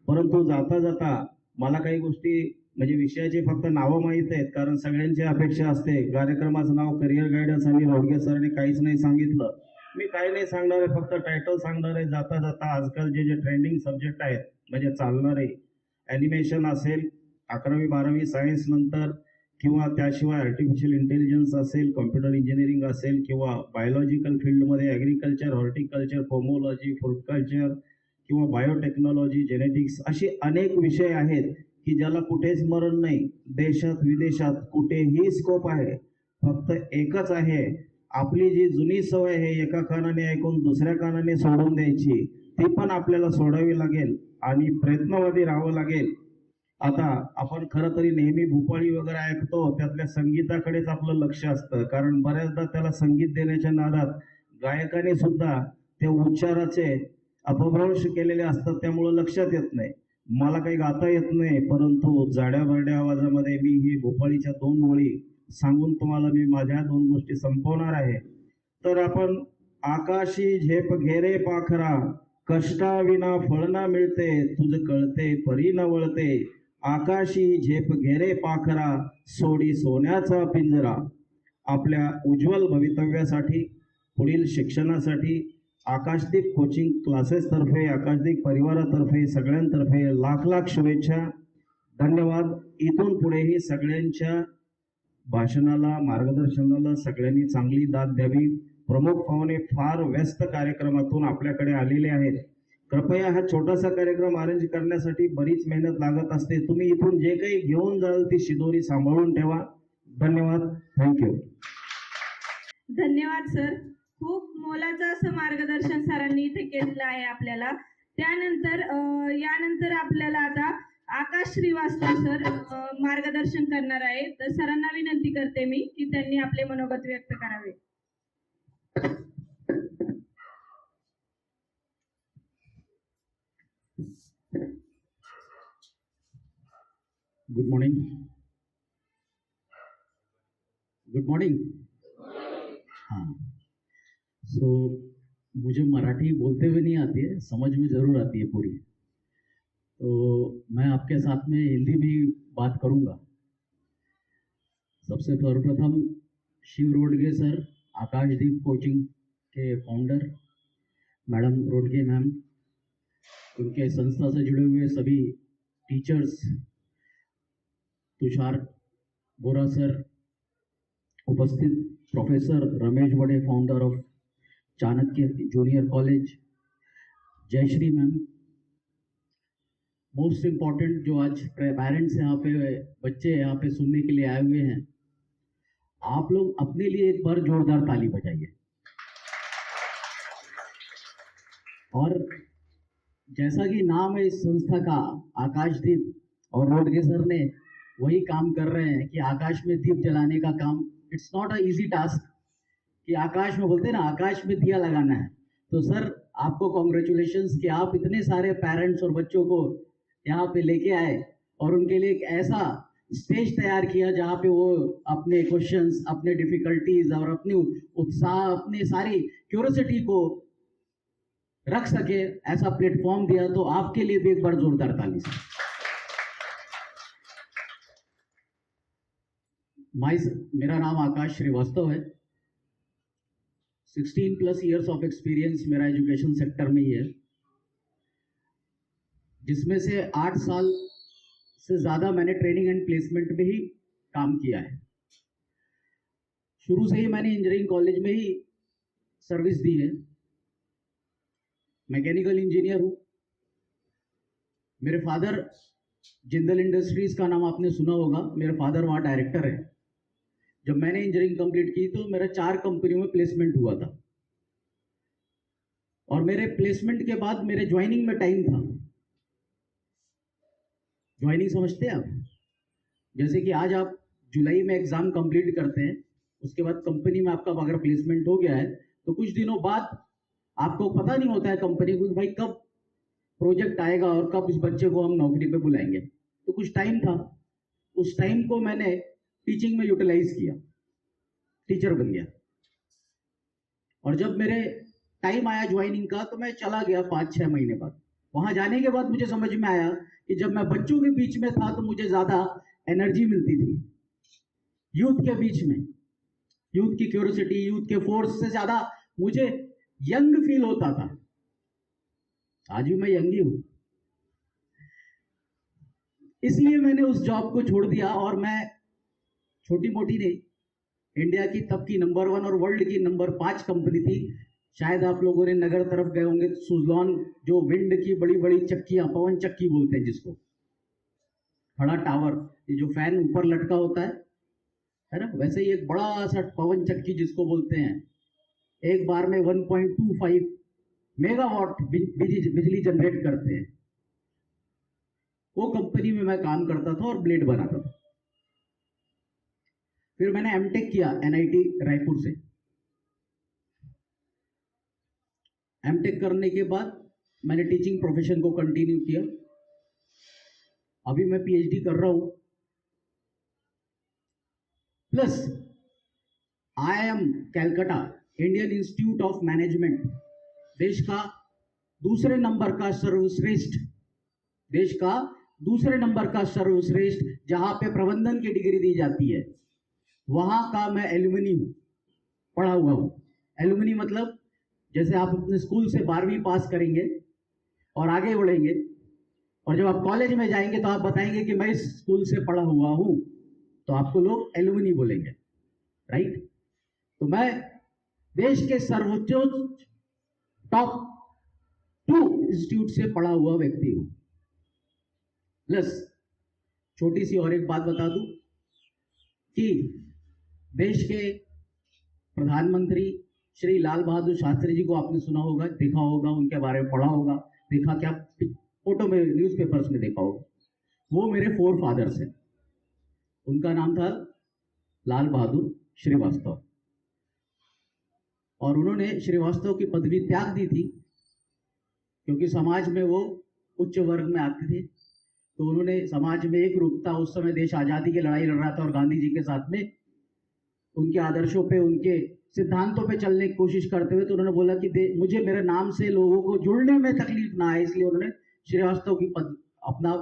परंतु जाता जाता मला काही गोष्टी म्हणजे विषयाची फक्त नावं माहीत आहेत, कारण सगळ्यांची अपेक्षा असते. कार्यक्रमाचं नाव करिअर गायडन्स आणि रोडगे सरांनी काहीच नाही सांगितलं. मी काही नाही सांगणार आहे, फक्त टायटल सांगणार आहे. जाता जाता आजकाल जे ट्रेंडिंग सब्जेक्ट आहेत म्हणजे चालणारे, ॲनिमेशन असेल 11वी-12वी सायन्स नंतर, किंवा त्याशिवाय आर्टिफिशियल इंटेलिजन्स असेल, कॉम्प्युटर इंजिनिअरिंग असेल, किंवा बायोलॉजिकल फील्डमध्ये agriculture, horticulture, pomology, food culture, किंवा बायोटेक्नॉलॉजी, जेनेटिक्स, असे अनेक विषय आहेत की ज्याला कुठेच मरण नाही. देशात विदेशात कुठेही स्कोप आहे. फक्त एकच आहे, आपली जी जुनी सवय आहे एका कानाने ऐकून दुसऱ्या कानाने सोडून द्यायची, ती पण आपल्याला सोडावी लागेल आणि प्रयत्नवादी राहावं लागेल. आता आपण खरं तरी नेहमी भूपाळी वगैरे ऐकतो, त्यातल्या संगीताकडेच आपलं लक्ष असतं, कारण बऱ्याचदा त्याला संगीत देण्याच्या नादात गायकाने सुद्धा त्या उच्चाराचे अपभ्रंश केलेले असतात, त्यामुळं लक्षात येत नाही. मला काही गाता येत नाही, परंतु जाड्या भरड्या आवाजामध्ये मी ही भोपाळीच्या 2 ओळी सांगून तुम्हाला मी माझ्या 2 गोष्टी संपवणार आहे. तर आपण आकाशी झेप घेरे पाखरा, कष्टाविना फळ ना मिळते, तुझ कळते परी न वळते. आकाशी झेप घेरे पाखरा, सोडी सोन्याचा पिंजरा. आपल्या उज्ज्वल भवितव्यासाठी, पुढील शिक्षणासाठी आकाशदीप कोचिंग क्लासेसतर्फे, आकाशदीप परिवारातर्फे, सगळ्यांतर्फे लाख लाख शुभेच्छा. धन्यवाद. इथून पुढेही सगळ्यांच्या भाषणाला, मार्गदर्शनाला सगळ्यांनी चांगली दाद द्यावी. प्रमुख पाहुणे फार व्यस्त कार्यक्रमातून आपल्याकडे आलेले आहेत. कृपया हा छोटासा कार्यक्रम अरेंज करण्यासाठी बरीच मेहनत लागत असते. तुम्ही इथून जे काही घेऊन जाल ती शिदोरी सांभाळून ठेवा. धन्यवाद. थँक्यू. धन्यवाद सर. खूप मोलाचं असं मार्गदर्शन सरांनी इथे केलेलं आहे आपल्याला. त्यानंतर यानंतर आपल्याला आता आकाश श्रीवास्तव सर मार्गदर्शन करणार आहे. तर सरांना विनंती करते मी की त्यांनी आपले मनोगत व्यक्त करावे. Good morning. Good morning. हाँ, सो मुझे मराठी बोलते हुए नहीं आती है, समझ में ज़रूर आती है पूरी. तो मैं आपके साथ में हिंदी में ही बात करूँगा. सबसे सर्वप्रथम शिव रोडगे सर, आकाशदीप कोचिंग के फाउंडर, मैडम रोडगे मैम, उनके संस्था से जुड़े हुए सभी टीचर्स, तुषार बोरा सर, उपस्थित professor Ramesh Bade, founder of Chanakya junior college, Jayashree ma'am, most important जो आज पेरेंट्स यहाँ पे, बच्चे यहाँ पे सुनने के लिए आए हुए हैं, आप लोग अपने लिए एक बार जोरदार ताली बजाइए. और जैसा कि नाम है इस संस्था का, आकाशदीप, और रोडगे सर ने वही काम कर रहे हैं कि आकाश में दीप जलाने का काम. It's not a easy task कि आकाश में, बोलते हैं ना, आकाश में दिया लगाना है. तो सर आपको कॉन्ग्रेचुलेशंस कि आप इतने सारे पेरेंट्स और बच्चों को यहाँ पे लेके आए और उनके लिए एक ऐसा स्टेज तैयार किया जहाँ पे वो अपने क्वेश्चंस, अपने डिफिकल्टीज और अपनी उत्साह, अपनी सारी क्यूरियोसिटी को रख सके, ऐसा प्लेटफॉर्म दिया. तो आपके लिए भी एक बार जोरदार ताली से. मेरा नाम आकाश श्रीवास्तव है. 16+ ईयर्स ऑफ एक्सपीरियंस मेरा एजुकेशन सेक्टर में ही है, जिसमें से 8 साल से ज़्यादा मैंने ट्रेनिंग एंड प्लेसमेंट में ही काम किया है. शुरू से ही मैंने इंजीनियरिंग कॉलेज में ही सर्विस दी है. मैकेनिकल इंजीनियर हूँ. मेरे फादर, जिंदल इंडस्ट्रीज का नाम आपने सुना होगा, मेरे फादर वहाँ डायरेक्टर है. जब मैंने इंजीनियरिंग कंप्लीट की तो मेरा 4 कंपनियों में प्लेसमेंट हुआ था, और मेरे प्लेसमेंट के बाद मेरे ज्वाइनिंग में टाइम था. ज्वाइनिंग समझते हैं आप? जैसे कि आज आप जुलाई में एग्जाम कंप्लीट करते हैं, उसके बाद कंपनी में आपका अगर प्लेसमेंट हो गया है तो कुछ दिनों बाद आपको पता नहीं होता है कंपनी को कि भाई कब प्रोजेक्ट आएगा और कब इस बच्चे को हम नौकरी पे बुलाएंगे. तो कुछ टाइम था, उस टाइम को मैंने टीचिंग में यूटिलाइज किया, टीचर बन गया. और जब मेरे टाइम आया ज्वाइनिंग का तो मैं चला गया 5-6 महीने बाद. वहां जाने के बाद मुझे समझ में आया कि जब मैं बच्चों के बीच में था तो मुझे ज्यादा एनर्जी मिलती थी. यूथ के बीच में, यूथ की क्यूरियोसिटी, यूथ के फोर्स से ज्यादा मुझे यंग फील होता था. आज भी मैं यंग ही हूं. इसलिए मैंने उस जॉब को छोड़ दिया और मैं छोटी मोटी नहीं, इंडिया की तब की नंबर 1 और वर्ल्ड की नंबर 5 कंपनी थी. शायद आप लोगों ने नगर तरफ गए होंगे, सुजलॉन, जो विंड की बड़ी बड़ी चक्कियां, पवन चक्की बोलते हैं जिसको, बड़ा टावर, ये जो फैन ऊपर लटका होता है ना, वैसे ही एक बड़ा सा पवन चक्की जिसको बोलते हैं, एक बार में 1.25 मेगावाट बिजली जनरेट करते हैं. वो कंपनी में मैं काम करता था और ब्लेड बनाता था। फिर मैंने एमटेक किया एनआईटी रायपुर से। एमटेक करने के बाद मैंने टीचिंग प्रोफेशन को कंटिन्यू किया। अभी मैं पीएचडी कर रहा हूं। Plus IIM Calcutta Indian institute of management, देश का दूसरे नंबर का सर्वश्रेष्ठ, देश का दूसरे नंबर का सर्वश्रेष्ठ जहां पे प्रबंधन की डिग्री दी जाती है, वहां का मैं एलुमनी हूं, पढ़ा हुआ हूं। एलुमनी मतलब जैसे आप अपने स्कूल से 12वीं पास करेंगे और आगे बढ़ेंगे और जब आप कॉलेज में जाएंगे तो आप बताएंगे कि मैं इस स्कूल से पढ़ा हुआ हूं, तो आपको लोग एलुमनी बोलेंगे, राइट। तो मैं देश के सर्वोच्च टॉप 2 इंस्टीट्यूट से पढ़ा हुआ व्यक्ति हूं। प्लस छोटी सी और एक बात बता दूं कि देश के प्रधानमंत्री श्री लाल बहादुर शास्त्री जी को आपने सुना होगा, देखा होगा, उनके बारे में पढ़ा होगा, देखा क्या फोटो में, न्यूज़पेपर्स में देखा होगा। वो मेरे 4 फादर्स हैं। उनका नाम था लाल बहादुर श्रीवास्तव और उन्होंने श्रीवास्तव की पदवी त्याग दी थी क्योंकि समाज में वो उच्च वर्ग में आते थे। तो उन्होंने समाज में एक रूपता, उस समय देश आज़ादी की लड़ाई लड़ रहा था और गांधी जी के साथ में उनके आदर्शों पे, उनके सिद्धांतों पे चलने की कोशिश करते हुए, तो उन्होंने बोला कि मुझे मेरे नाम से लोगों को जुड़ने में तकलीफ ना आए, इसलिए उन्होंने श्रीवास्तव की पद अपना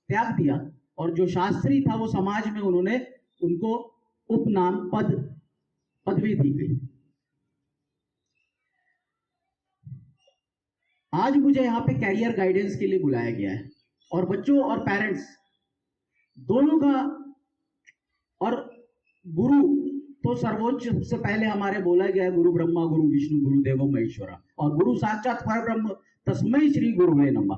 त्याग दिया और जो शास्त्री था वो समाज में उन्होंने उनको उपनाम पदवी दी गई। आज मुझे यहाँ पे कैरियर गाइडेंस के लिए बुलाया गया है और बच्चों और पेरेंट्स दोनों का, और गुरु तो सर्वोच्च, सबसे पहले हमारे बोला गया है गुरु ब्रह्मा गुरु विष्णु गुरु देवो महेश्वरा, और गुरु साक्षात परब्रह्म तस्मै श्री गुरुवे नमः।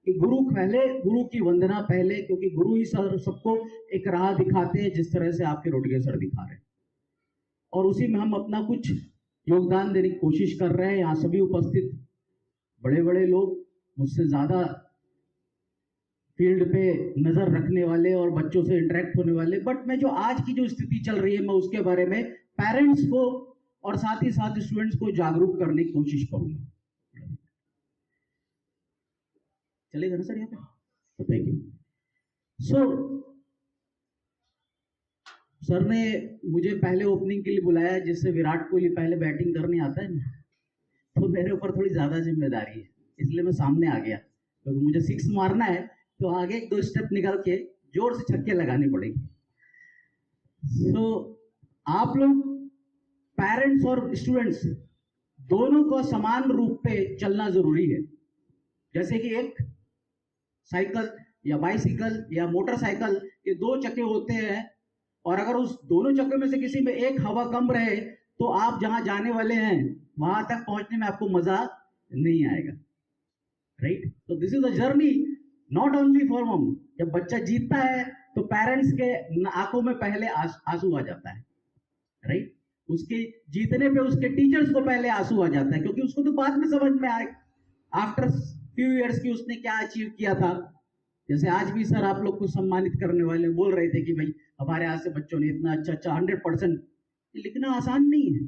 कि गुरु पहले, गुरु की वंदना पहले, क्योंकि गुरु ही सबको एक राह दिखाते हैं, जिस तरह से आपके रोटगे सर दिखा रहे हैं, और उसी में हम अपना कुछ योगदान देने की कोशिश कर रहे हैं। यहाँ सभी उपस्थित बड़े बड़े लोग, मुझसे ज्यादा फील्ड पे नजर रखने वाले और बच्चों से इंटरेक्ट होने वाले, बट मैं जो आज की जो स्थिति चल रही है मैं उसके बारे में पेरेंट्स को और साथ ही साथ स्टूडेंट्स को जागरूक करने की कोशिश करूंगा। चलेगा ना सर यहाँ पे? Thank you. सो सर ने मुझे पहले ओपनिंग के लिए बुलाया, जिससे विराट कोहली पहले बैटिंग करने आता है ना, तो मेरे ऊपर थोड़ी ज्यादा जिम्मेदारी है, इसलिए मैं सामने आ गया, क्योंकि मुझे 6 मारना है तो आगे 2 स्टेप निकल के जोर से छक्के लगाने पड़ेंगे। तो आप लोग पेरेंट्स और स्टूडेंट्स दोनों को समान रूप पे चलना जरूरी है। जैसे कि एक साइकिल या बाइसिकल या मोटरसाइकिल के 2 चक्के होते हैं, और अगर उस दोनों चक्के में से किसी में एक हवा कम रहे तो आप जहां जाने वाले हैं वहां तक पहुंचने में आपको मजा नहीं आएगा, राइट। तो this is a journey not only for मम। जब बच्चा जीतता है तो पेरेंट्स के आंखों में पहले आंसू आ जाता है, राइट। उसके जीतने पे उसके टीचर्स को पहले आंसू आ जाता है, क्योंकि उसको तो बाद में समझ में आए आफ्टर फ्यू इयर्स की उसने क्या अचीव किया था। जैसे आज भी सर आप लोग को सम्मानित करने वाले बोल रहे थे कि भाई हमारे यहाँ से बच्चों ने इतना अच्छा 100%, लिखना आसान नहीं है,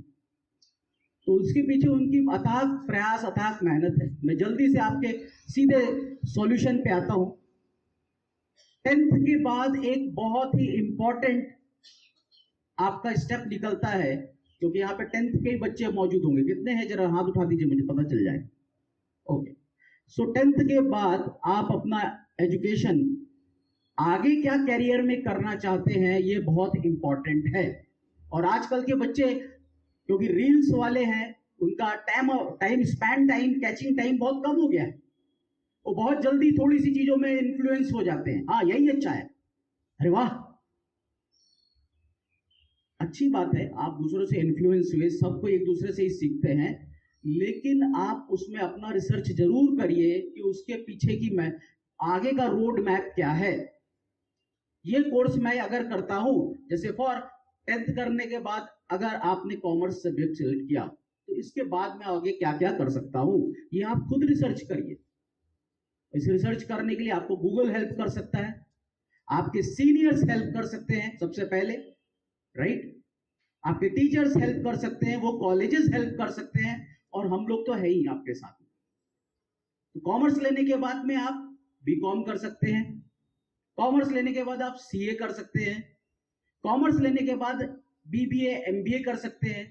तो उसके पीछे उनकी अथाक प्रयास, अथाक मेहनत है। मैं जल्दी से आपके सीधे सॉल्यूशन पे आता हूं। 10th के बाद एक बहुत ही इंपॉर्टेंट आपका स्टेप निकलता है, क्योंकि यहाँ पे 10th के ही बच्चे मौजूद होंगे। कितने हैं जरा हाथ उठा दीजिए, मुझे पता चल जाए। ओके, सो 10th के बाद आप अपना एजुकेशन आगे क्या कैरियर में करना चाहते हैं, ये बहुत इंपॉर्टेंट है। और आजकल के बच्चे क्योंकि रील्स वाले हैं, उनका time span, time catching time बहुत कम हो गया है। वो बहुत जल्दी थोड़ी सी चीजों में इन्फ्लुएंस हो जाते हैं। हाँ, यही अच्छा है, अरे वाह, अच्छी बात है, आप दूसरों से इन्फ्लुएंस हुए, सबको एक दूसरे से ही सीखते हैं, लेकिन आप उसमें अपना रिसर्च जरूर करिए कि उसके पीछे की आगे का रोड मैप क्या है। ये कोर्स मैं अगर करता हूं, जैसे फॉर 10th करने के बाद अगर आपने कॉमर्स सब्जेक्ट सिलेक्ट किया तो इसके बाद मैं आगे क्या क्या कर सकता हूं, ये आप खुद रिसर्च करिए। इस रिसर्च करने के लिए आपको गूगल हेल्प कर सकता है, आपके सीनियर्स हेल्प कर सकते हैं सबसे पहले, राइट? आपके टीचर्स हेल्प कर सकते हैं, वो कॉलेजेस हेल्प कर सकते हैं, और हम लोग तो है ही आपके साथ। तो कॉमर्स लेने के बाद में आप बीकॉम कर सकते हैं, कॉमर्स लेने के बाद आप सीए कर सकते हैं, कॉमर्स लेने के बाद बीबीए एमबीए कर सकते हैं,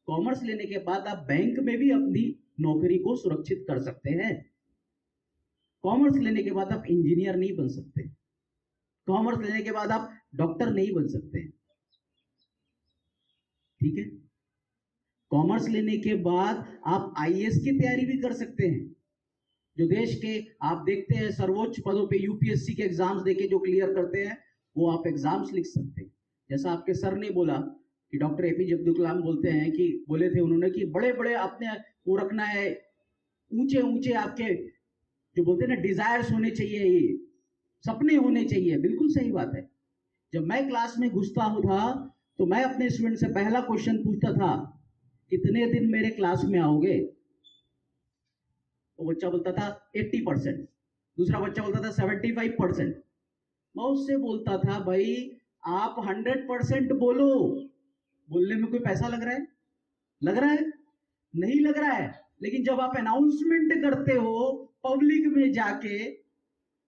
कॉमर्स लेने के बाद आप बैंक में भी अपनी नौकरी को सुरक्षित कर सकते हैं। कॉमर्स लेने के बाद आप इंजीनियर नहीं बन सकते, कॉमर्स लेने के बाद आप डॉक्टर नहीं बन सकते, ठीक है? कॉमर्स लेने के बाद आप आईएएस की तैयारी भी कर सकते हैं। जो देश के आप देखते हैं सर्वोच्च पदों पे यूपीएससी के एग्जाम्स देके जो क्लियर करते हैं, वो आप एग्जाम्स लिख सकते हैं। जैसा आपके सर ने बोला कि डॉक्टर एपीजे अब्दुल कलाम बोलते हैं कि बोले थे उन्होंने कि बड़े बड़े अपने वो रखना है, ऊंचे ऊंचे आपके जो बोलते हैं ना डिजायर्स होने चाहिए, ये सपने होने चाहिए। बिल्कुल सही बात है। जब मैं क्लास में घुसता था तो मैं अपने स्टूडेंट से पहला क्वेश्चन पूछता था, कितने दिन मेरे क्लास में आओगे? तो बच्चा बोलता था 80%, दूसरा बच्चा बोलता था 75%। मैं उससे बोलता था, भाई आप 100% बोलो, बोलने में कोई पैसा लग रहा है? लग रहा है? नहीं लग रहा है। लेकिन जब आप अनाउंसमेंट करते हो पब्लिक में जाके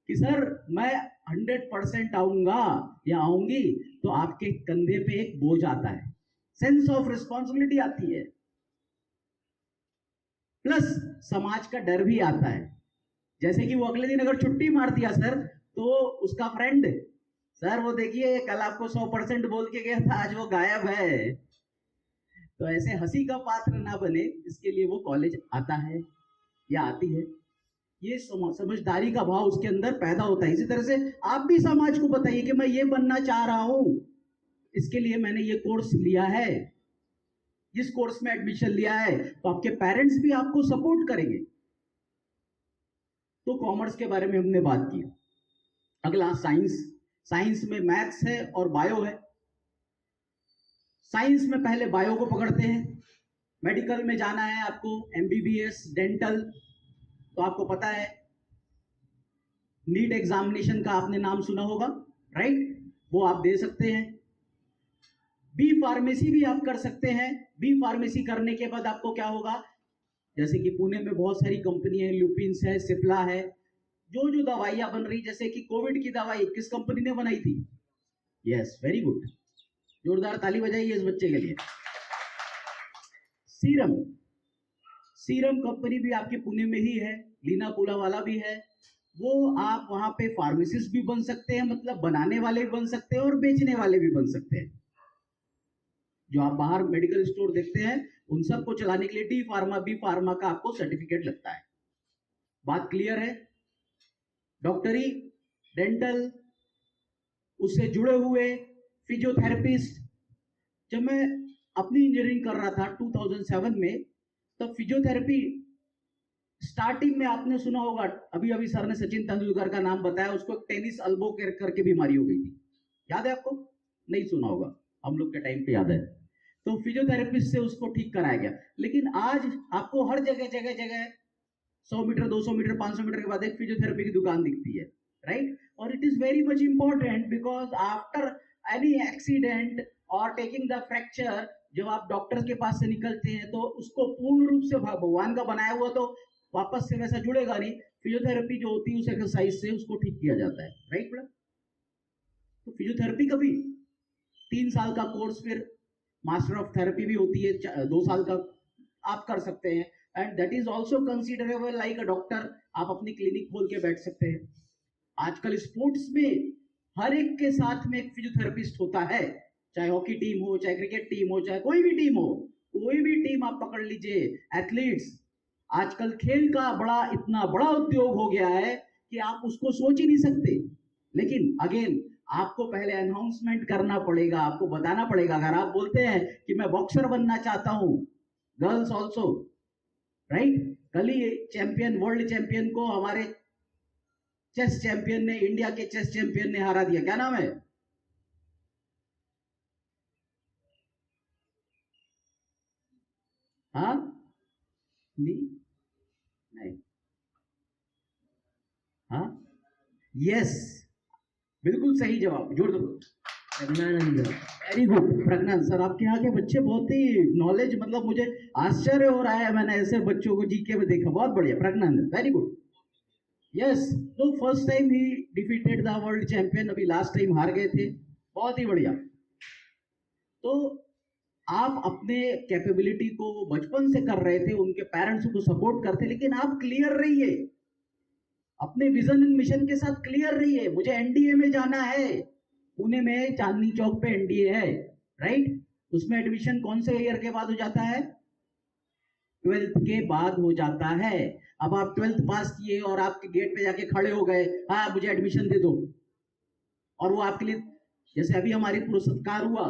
कि सर मैं 100% आऊंगा या आऊंगी, तो आपके कंधे पे एक बोझ आता है, सेंस ऑफ रिस्पॉन्सिबिलिटी आती है, प्लस समाज का डर भी आता है। जैसे कि वो अगले दिन अगर छुट्टी मार दिया सर, तो उसका फ्रेंड, सर वो देखिए कल आपको 100% बोल के गया था, आज वो गायब है। तो ऐसे हंसी का पात्र ना बने, इसके लिए वो कॉलेज आता है या आती है। ये समझदारी का भाव उसके अंदर पैदा होता है। इसी तरह से आप भी समाज को बताइए कि मैं ये बनना चाह रहा हूं, इसके लिए मैंने ये कोर्स लिया है, जिस कोर्स में एडमिशन लिया है, तो आपके पेरेंट्स भी आपको सपोर्ट करेंगे। तो कॉमर्स के बारे में हमने बात की। अगला साइंस। साइंस में मैथ्स है और बायो है। साइंस में पहले बायो को पकड़ते हैं। मेडिकल में जाना है आपको, एमबीबीएस, डेंटल, तो आपको पता है नीट एग्जामिनेशन का आपने नाम सुना होगा, राइट? वो आप दे सकते हैं। बी फार्मेसी भी आप कर सकते हैं। बी फार्मेसी करने के बाद आपको क्या होगा, जैसे कि पुणे में बहुत सारी कंपनी है, ल्यूपिन्स है, सिप्ला है, जो जो दवाइयां बन रही, जैसे कि कोविड की दवाई किस कंपनी ने बनाई थी? यस, वेरी गुड, जोरदार ताली बजाइए इस बच्चे के लिए। सीरम, सीरम कंपनी भी आपके पुणे में ही है, लीना पुला वाला भी है। वो आप वहां पे फार्मासिस्ट भी बन सकते हैं, मतलब बनाने वाले भी बन सकते हैं और बेचने वाले भी बन सकते हैं। जो आप बाहर मेडिकल स्टोर देखते हैं, उन सबको चलाने के लिए डी फार्मा, बी फार्मा का आपको सर्टिफिकेट लगता है। बात क्लियर है? डॉक्टरी, डेंटल, उससे जुड़े हुए फिजियोथेरेपिस्ट। जब मैं अपनी इंजीनियरिंग कर रहा था 2007 में, तब फिजियोथेरेपी स्टार्टिंग में आपने सुना होगा, अभी अभी सर ने सचिन तेंदुलकर का नाम बताया, उसको टेनिस अल्बो करके बीमारी हो गई थी, याद है आपको? नहीं सुना होगा, हम लोग के टाइम पे याद है। तो फिजियोथेरेपिस्ट से उसको ठीक कराया गया। लेकिन आज आपको हर जगह जगह जगह 100 मीटर, 200 मीटर, 500 मीटर के बाद एक फिजियोथेरेपी की दुकान दिखती है, राइट? और it is very much important because after any accident और टेकिंग द फ्रैक्चर, जब आप डॉक्टर के पास से निकलते हैं तो उसको पूर्ण रूप से भगवान का बनाया हुआ तो वापस से वैसा जुड़ेगा नहीं। फिजियोथेरेपी जो होती है उस एक्सरसाइज से उसको ठीक किया जाता है, राइट मैडम? तो फिजियोथेरेपी का भी 3 साल का कोर्स, फिर मास्टर ऑफ थेरेपी भी होती है 2 साल का, आप कर सकते हैं। And that is also considerable like a doctor. आप अपनी क्लिनिक खोल के बैठ सकते हैं। आजकल स्पोर्ट्स में हर एक के साथ में एक फिजियोथेरेपिस्ट होता है, चाहे हॉकी टीम हो, चाहे क्रिकेट टीम हो, चाहे कोई भी टीम हो, कोई भी टीम आप पकड़ लीजिए, एथलीट्स। आजकल खेल का इतना बड़ा उद्योग हो गया है कि आप उसको सोच ही नहीं सकते। लेकिन अगेन आपको पहले अनाउंसमेंट करना पड़ेगा, आपको बताना पड़ेगा। अगर आप बोलते हैं कि मैं बॉक्सर बनना चाहता हूं, गर्ल्स ऑल्सो, राइट? कल ही चैंपियन, वर्ल्ड चैंपियन को हमारे चेस चैंपियन ने, इंडिया के चेस चैंपियन ने हरा दिया। क्या नाम है? हाँ, नहीं, हाँ, यस, बिल्कुल सही जवाब, जोर दो। Pragyanand, very good. Pragyanand sir, आपके यहाँ के बच्चे बहुत ही नॉलेज, मतलब मुझे आश्चर्य हो रहा है, मैंने ऐसे बच्चों को जीके में देखा। बहुत बढ़िया प्रज्ञानंद, वेरी गुड। यस, तो first time he defeated the world champion, अभी लास्ट टाइम हार गए थे। बहुत ही बढ़िया। तो आप अपने कैपेबिलिटी को बचपन से कर रहे थे, उनके पेरेंट्स को सपोर्ट करते, लेकिन आप क्लियर रहिए, अपने विजन एंड मिशन के साथ क्लियर रहिए। मुझे एनडीए में जाना है, पुणे में चांदनी चौक पे एनडीए है, राइट? उसमें एडमिशन कौन से ईयर के बाद हो जाता है? 12th के बाद हो जाता है। अब आप 12th पास किए और आपके गेट पे जाके खड़े हो गए, हाँ मुझे एडमिशन दे दो, और वो आपके लिए, जैसे अभी हमारी पूरा सत्कार हुआ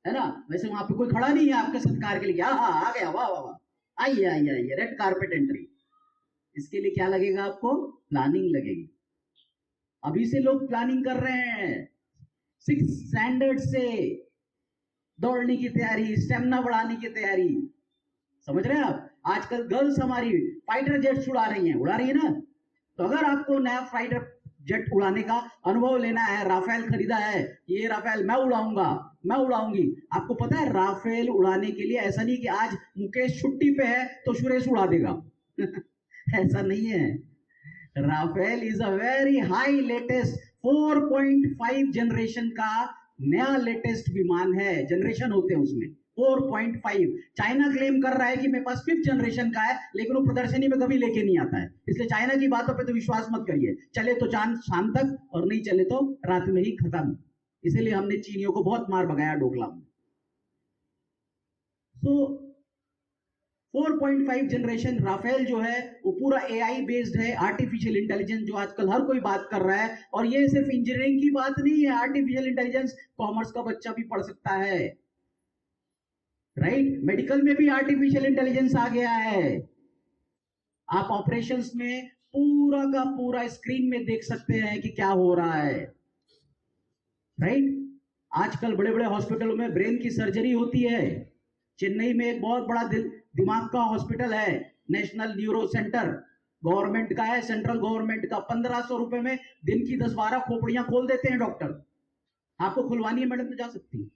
है ना, वैसे वहां पे कोई खड़ा नहीं है आपके सत्कार के लिए, हाँ आ गया, वाह वाह वाह, आइए आइए आइए, रेड कारपेट एंट्री। इसके लिए क्या लगेगा आपको? प्लानिंग लगेगी। अभी से लोग प्लानिंग कर रहे हैं, 6th स्टैंडर्ड से दौड़ने की तैयारी, स्टेमिना बढ़ाने की तैयारी, समझ रहे हैं आप? आजकल गर्ल्स हमारी फाइटर जेट्स उड़ा रही है ना? तो अगर आपको नया फाइटर जेट उड़ाने का अनुभव लेना है, राफेल खरीदा है, ये राफेल मैं उड़ाऊंगा, मैं उड़ाऊंगी। आपको पता है राफेल उड़ाने के लिए ऐसा नहीं कि आज मुकेश छुट्टी पे है तो सुरेश उड़ा देगा ऐसा नहीं है। Rafale is a very high latest 4.5 generation का नया लेटेस्ट विमान है, जनरेशन होते हैं उसमें 4.5। चाइना क्लेम कर रहा है कि मेरे पास 5th जनरेशन का है, लेकिन वो प्रदर्शनी में कभी लेके नहीं आता है। इसलिए चाइना की बातों पे तो विश्वास मत करिए, चले तो चांद शाम तक और नहीं चले तो रात में ही खत्म। इसीलिए हमने चीनियों को बहुत मार भगाया डोकला में। तो 4.5 जनरेशन राफेल जो है वो पूरा एआई बेस्ड है, आर्टिफिशियल इंटेलिजेंस, जो आजकल हर कोई बात कर रहा है। और ये सिर्फ इंजीनियरिंग की बात नहीं है, आर्टिफिशियल इंटेलिजेंस कॉमर्स का बच्चा भी पढ़ सकता है, राइट? मेडिकल में भी आर्टिफिशियल इंटेलिजेंस आ गया है। आप ऑपरेशंस में पूरा का पूरा स्क्रीन में देख सकते हैं कि क्या हो रहा है, राइट? आजकल बड़े बड़े हॉस्पिटलों में ब्रेन की सर्जरी होती है। चेन्नई में एक बहुत बड़ा दिमाग का हॉस्पिटल है, नेशनल न्यूरो सेंटर, गवर्नमेंट का है, सेंट्रल गवर्नमेंट का। 1500 रुपए में दिन की 10-12 खोपड़ियां खोल देते हैं डॉक्टर। आपको खुलवानी है मैडम तो जा सकती है।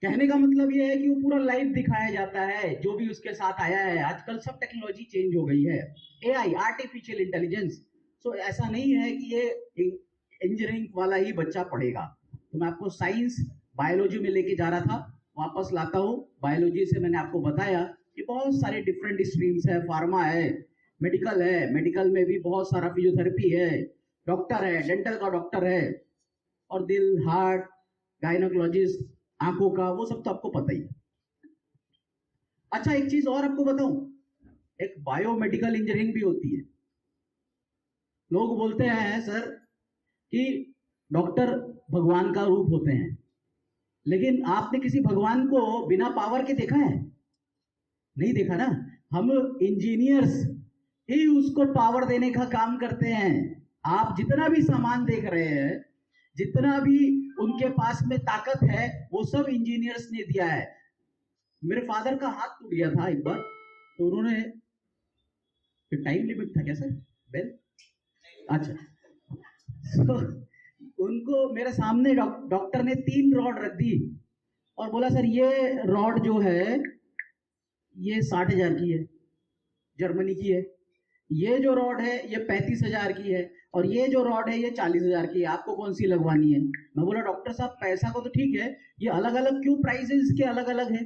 कहने का मतलब यह है कि वो पूरा लाइव दिखाया जाता है जो भी उसके साथ आया है। आजकल सब टेक्नोलॉजी चेंज हो गई है, एआई, आर्टिफिशियल इंटेलिजेंस। सो ऐसा नहीं है कि ये इंजीनियरिंग वाला ही बच्चा पढ़ेगा। तो मैं आपको साइंस बायोलॉजी में लेके जा रहा था, वापस लाता हूँ। बायोलॉजी से मैंने आपको बताया कि बहुत सारे डिफरेंट स्ट्रीम्स है, फार्मा है, मेडिकल है, मेडिकल में भी बहुत सारा फिजियोथेरेपी है, डॉक्टर है, डेंटल का डॉक्टर है, और दिल, हार्ट, गायनोकोलॉजिस्ट, आंखों का, वो सब तो आपको पता ही है। अच्छा, एक चीज और आपको बताऊं, एक बायोमेडिकल इंजीनियरिंग भी होती है। लोग बोलते हैं सर कि डॉक्टर भगवान का रूप होते हैं, लेकिन आपने किसी भगवान को बिना पावर के देखा है? नहीं देखा ना। हम इंजीनियर्स ही उसको पावर देने का काम करते हैं। आप जितना भी सामान देख रहे हैं, जितना भी उनके पास में ताकत है, वो सब इंजीनियर्स ने दिया है। मेरे फादर का हाथ टूट गया था एक बार, तो उन्होंने, टाइम लिमिट था क्या सर? बेल, अच्छा, तो उनको मेरे सामने डॉक्टर ने 3 रॉड रख दी और बोला सर ये रॉड जो है ये 60,000 की है, जर्मनी की है। ये जो रॉड है ये 35,000 की है, और ये जो रॉड है ये 40,000 की है, आपको कौन सी लगवानी है? मैं बोला डॉक्टर साहब पैसा को तो ठीक है, ये अलग अलग क्यों प्राइसेस के अलग अलग है?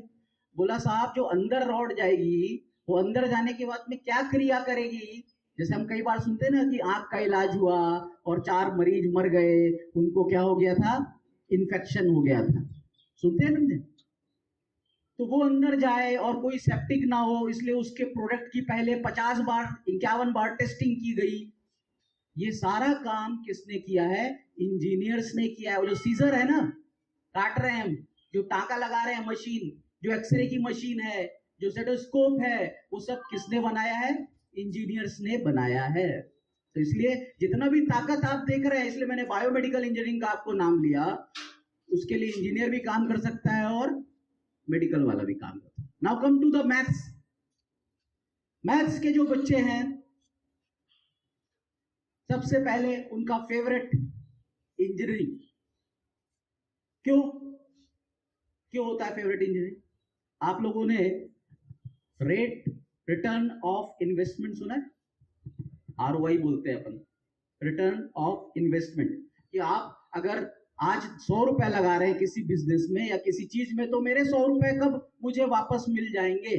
बोला साहब जो अंदर रॉड जाएगी वो अंदर जाने के बाद में क्या क्रिया करेगी? जैसे हम कई बार सुनते हैं ना कि आंख का इलाज हुआ और 4 मरीज मर गए, उनको क्या हो गया था? इन्फेक्शन हो गया था, सुनते हैं ना? तो वो अंदर जाए और कोई सेप्टिक ना हो, इसलिए उसके प्रोडक्ट की पहले 50 बार 51 बार टेस्टिंग की गई। ये सारा काम किसने किया है? इंजीनियर्स ने किया है। वो जो सीजर है ना, काट रहे हैं हम, जो टाका लगा रहे हैं मशीन, जो एक्सरे की मशीन है, जो स्टेथोस्कोप है, वो सब किसने बनाया है? इंजीनियर्स ने बनाया है। तो इसलिए जितना भी ताकत आप देख रहे हैं, इसलिए मैंने बायोमेडिकल इंजीनियरिंग का आपको नाम लिया। उसके लिए इंजीनियर भी काम कर सकता है और मेडिकल वाला भी काम करता है। Now come to the maths. Maths के जो बच्चे हैं, सबसे पहले उनका फेवरेट इंजीनियरिंग। क्यों क्यों होता है फेवरेट इंजीनियरिंग? आप लोगों ने रेट रिटर्न ऑफ इन्वेस्टमेंट सुना है? ROI बोलते हैं अपन, रिटर्न ऑफ इन्वेस्टमेंट। कि आप अगर आज 100 रुपए लगा रहे हैं किसी बिजनेस में या किसी चीज में, तो मेरे 100 रुपए कब मुझे वापस मिल जाएंगे?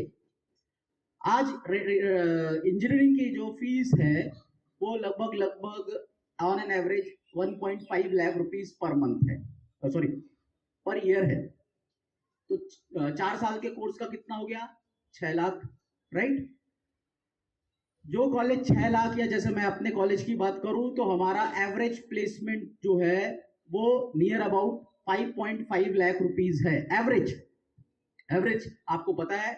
आज इंजीनियरिंग की जो फीस है वो लगभग on an average 1.5 lakh rupees per month है, सॉरी पर ईयर है। तो 4 साल के कोर्स का कितना हो गया? 6 लाख, राइट? जो कॉलेज 6 लाख, या जैसे मैं अपने कॉलेज की बात करूं तो हमारा एवरेज प्लेसमेंट जो है वो नियर अबाउट 5.5 लाख रुपीस है। एवरेज आपको पता है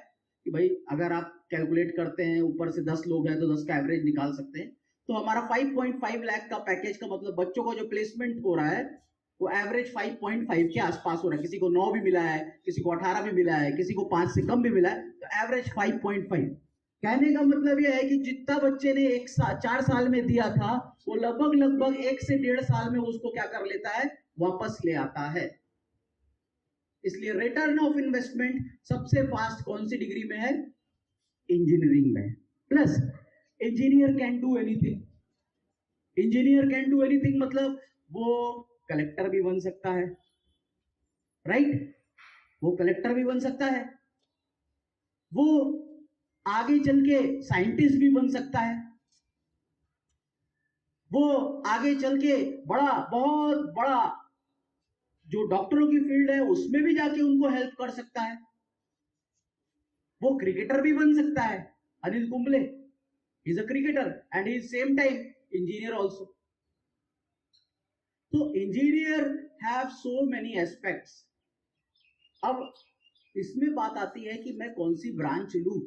कि भाई अगर आप कैलकुलेट करते हैं, ऊपर से 10 लोग हैं तो 10 का एवरेज निकाल सकते हैं। तो हमारा 5.5 लाख का पैकेज का मतलब बच्चों का जो प्लेसमेंट हो रहा है वो एवरेज 5.5 के आसपास हो रहा है। किसी को 9 भी मिला है, किसी को 18 भी मिला है, किसी को 5 से कम भी मिला है, तो एवरेज 5.5। कहने का मतलब यह है कि जितना बच्चे ने 4 साल में दिया था वो लगभग 1 से 1.5 साल में उसको क्या कर लेता है? वापस ले आता है। इसलिए रिटर्न ऑफ इन्वेस्टमेंट सबसे फास्ट कौन सी डिग्री में है? इंजीनियरिंग में। Plus engineer can do anything. Engineer can do anything मतलब वो कलेक्टर भी बन सकता है, राइट? वो कलेक्टर भी बन सकता है, वो आगे चल के साइंटिस्ट भी बन सकता है, वो आगे चल के बहुत बड़ा जो डॉक्टरों की फील्ड है उसमें भी जाके उनको हेल्प कर सकता है, वो क्रिकेटर भी बन सकता है। Anil Kumble is a cricketer and is same time engineer also. तो engineer have so many aspects. अब इसमें बात आती है कि मैं कौन सी ब्रांच लूं,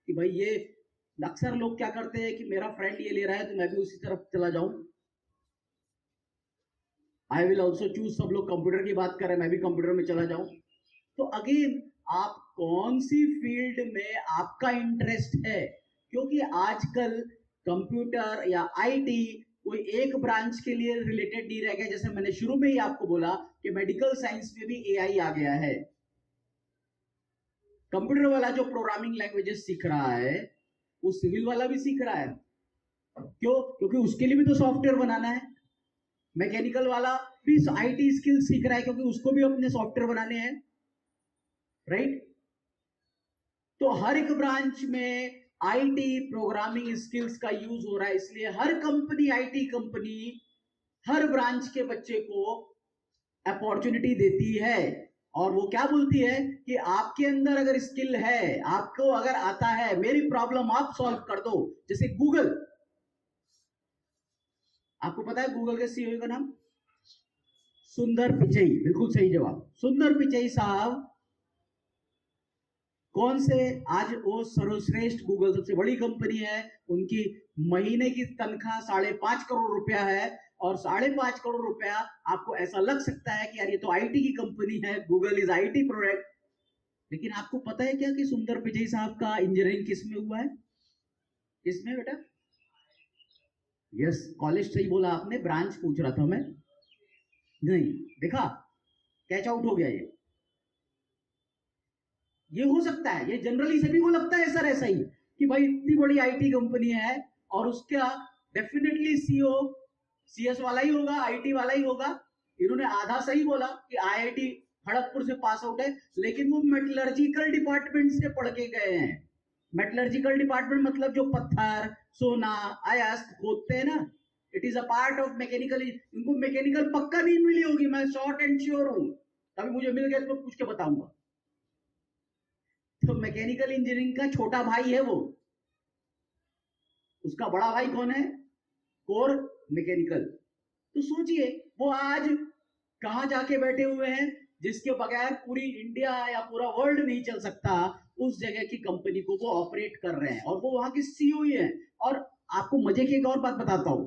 कि भाई ये अक्सर लोग क्या करते हैं कि मेरा फ्रेंड ये ले रहा है तो मैं भी उसी तरफ चला जाऊं। आई विल ऑल्सो चूज, सब लोग कंप्यूटर की बात कर रहे हैं, मैं भी कंप्यूटर में चला जाऊं। तो अगेन आप कौन सी फील्ड में आपका इंटरेस्ट है, क्योंकि आजकल कंप्यूटर या आईटी कोई एक ब्रांच के लिए रिलेटेड नहीं रह गया। जैसे मैंने शुरू में ही आपको बोला कि मेडिकल साइंस में भी एआई आ गया है। कंप्यूटर वाला जो प्रोग्रामिंग लैंग्वेजेस सीख रहा है वो सिविल वाला भी सीख रहा है। क्यों? क्योंकि उसके लिए भी तो सॉफ्टवेयर बनाना है। मैकेनिकल वाला भी आईटी स्किल सीख रहा है क्योंकि उसको भी अपने सॉफ्टवेयर बनाने हैं, राइट? तो हर एक ब्रांच में आईटी प्रोग्रामिंग स्किल्स का यूज हो रहा है। इसलिए हर कंपनी, आईटी कंपनी हर ब्रांच के बच्चे को अपॉर्चुनिटी देती है। और वो क्या बोलती है कि आपके अंदर अगर स्किल है, आपको अगर आता है, मेरी प्रॉब्लम आप सॉल्व कर दो। जैसे गूगल, आपको पता है गूगल के सीईओ का नाम? सुंदर पिचई। बिल्कुल सही जवाब। सुंदर पिचई साहब कौन से, आज वो सर्वश्रेष्ठ गूगल सबसे बड़ी कंपनी है, उनकी महीने की तनख्वाह 5.5 करोड़ रुपया है। और 5.5 करोड़ रुपया आपको ऐसा लग सकता है कि यार ये तो आईटी की कंपनी है, गूगल इज आईटी प्रोडक्ट। लेकिन आपको पता है क्या कि सुंदर पिचई साहब का इंजीनियरिंग किस में हुआ है? किसमें बेटा? यस, कॉलेज सही बोला आपने, ब्रांच पूछ रहा था मैं। नहीं, देखा कैच आउट हो गया। ये हो सकता है, ये जनरली सभी को लगता है सर ऐसा ही कि भाई इतनी बड़ी आईटी कंपनी है और उसका डेफिनेटली सीईओ सीएस वाला ही होगा, आईटी वाला ही होगा। इन्होंने आधा सही बोला कि आईआईटी खड़गपुर से पास आउट है, लेकिन वो मेटलर्जिकल डिपार्टमेंट से पढ़ के गए हैं। मेटलर्जिकल डिपार्टमेंट मतलब जो पत्थर, सोना, अयस्क खोदते हैं ना, it is a part of mechanical. इनको मैकेनिकल पक्का नहीं मिली होगी, मैं शॉर्ट एंड श्योर हूं। तभी मुझे मिल गया तो पूछ के बताऊंगा। तो मैकेनिकल इंजीनियरिंग का छोटा भाई है वो, उसका बड़ा भाई कौन है? Core mechanical. तो सोचिए वो आज कहां जाके बैठे हुए हैं, जिसके बगैर पूरी इंडिया या पूरा वर्ल्ड नहीं चल सकता, उस जगह की कंपनी को वो ऑपरेट कर रहे हैं और वो वहां के सीईओ ही है। और आपको मजे की एक और बात बताता हूं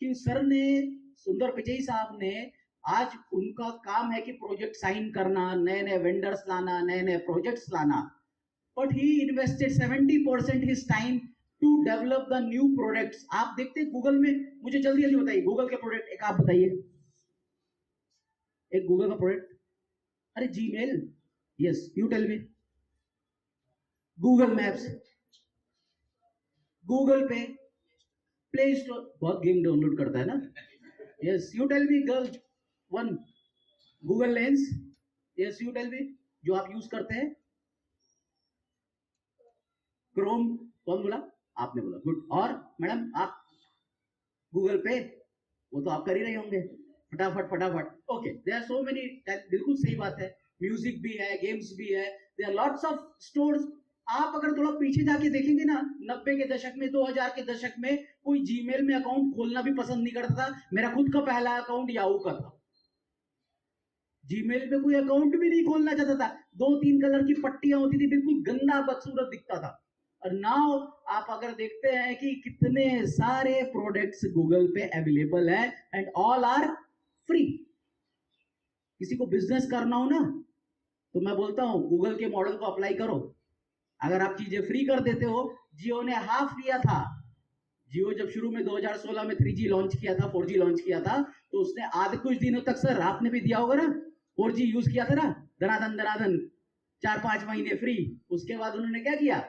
कि सर ने, सुंदर पिचई साहब ने, आज उनका काम है कि प्रोजेक्ट साइन करना, नए नए वेंडर्स लाना, नए नए प्रोजेक्ट्स लाना। but he invested 70% his time to develop the new products. आप देखते हैं गूगल में, मुझे जल्दी जल्दी बताइए गूगल के प्रोडक्ट एक आप बताइए, एक गूगल का प्रोडक्ट, अरे Gmail, yes you tell me, Google Maps, Google Pay, Play Store, बहुत गेम डाउनलोड करता है ना, yes you tell me girl one, Google Lens, yes you tell me, जो आप यूज करते हैं, क्रोम, कौन बोला, आपने बोला, गुड, और मैडम आप गूगल पे, वो तो आप कर ही रहे होंगे फटाफट फटाफट, okay, there are so many, बिल्कुल सही बात है, म्यूजिक भी है, गेम्स भी है, there are lots of stores. आप अगर थोड़ा पीछे जाके देखेंगे ना, 90 के दशक में, 2000 के दशक में कोई जीमेल में अकाउंट खोलना भी पसंद नहीं करता था। मेरा खुद का पहला अकाउंट याहू का था, जीमेल पे कोई अकाउंट भी नहीं खोलना चाहता था, 2-3 कलर की पट्टियां होती थी, बिल्कुल गंदा बदसूरत दिखता था। और नाउ आप अगर देखते हैं कि कितने सारे प्रोडक्ट्स गूगल पे अवेलेबल है एंड ऑल आर फ्री। किसी को बिजनेस करना हो ना, तो मैं बोलता हूं गूगल के मॉडल को अप्लाई करो। अगर आप चीजें फ्री कर देते हो, जियो ने हाफ किया था, जियो जब शुरू में 2016 में 3G लॉन्च किया था, 4G लॉन्च किया था, तो उसने आधे कुछ दिनों तक, सर आपने भी दिया होगा ना, 4G यूज किया था ना, दनादन 4-5 महीने फ्री, उसके बाद उन्होंने क्या किया,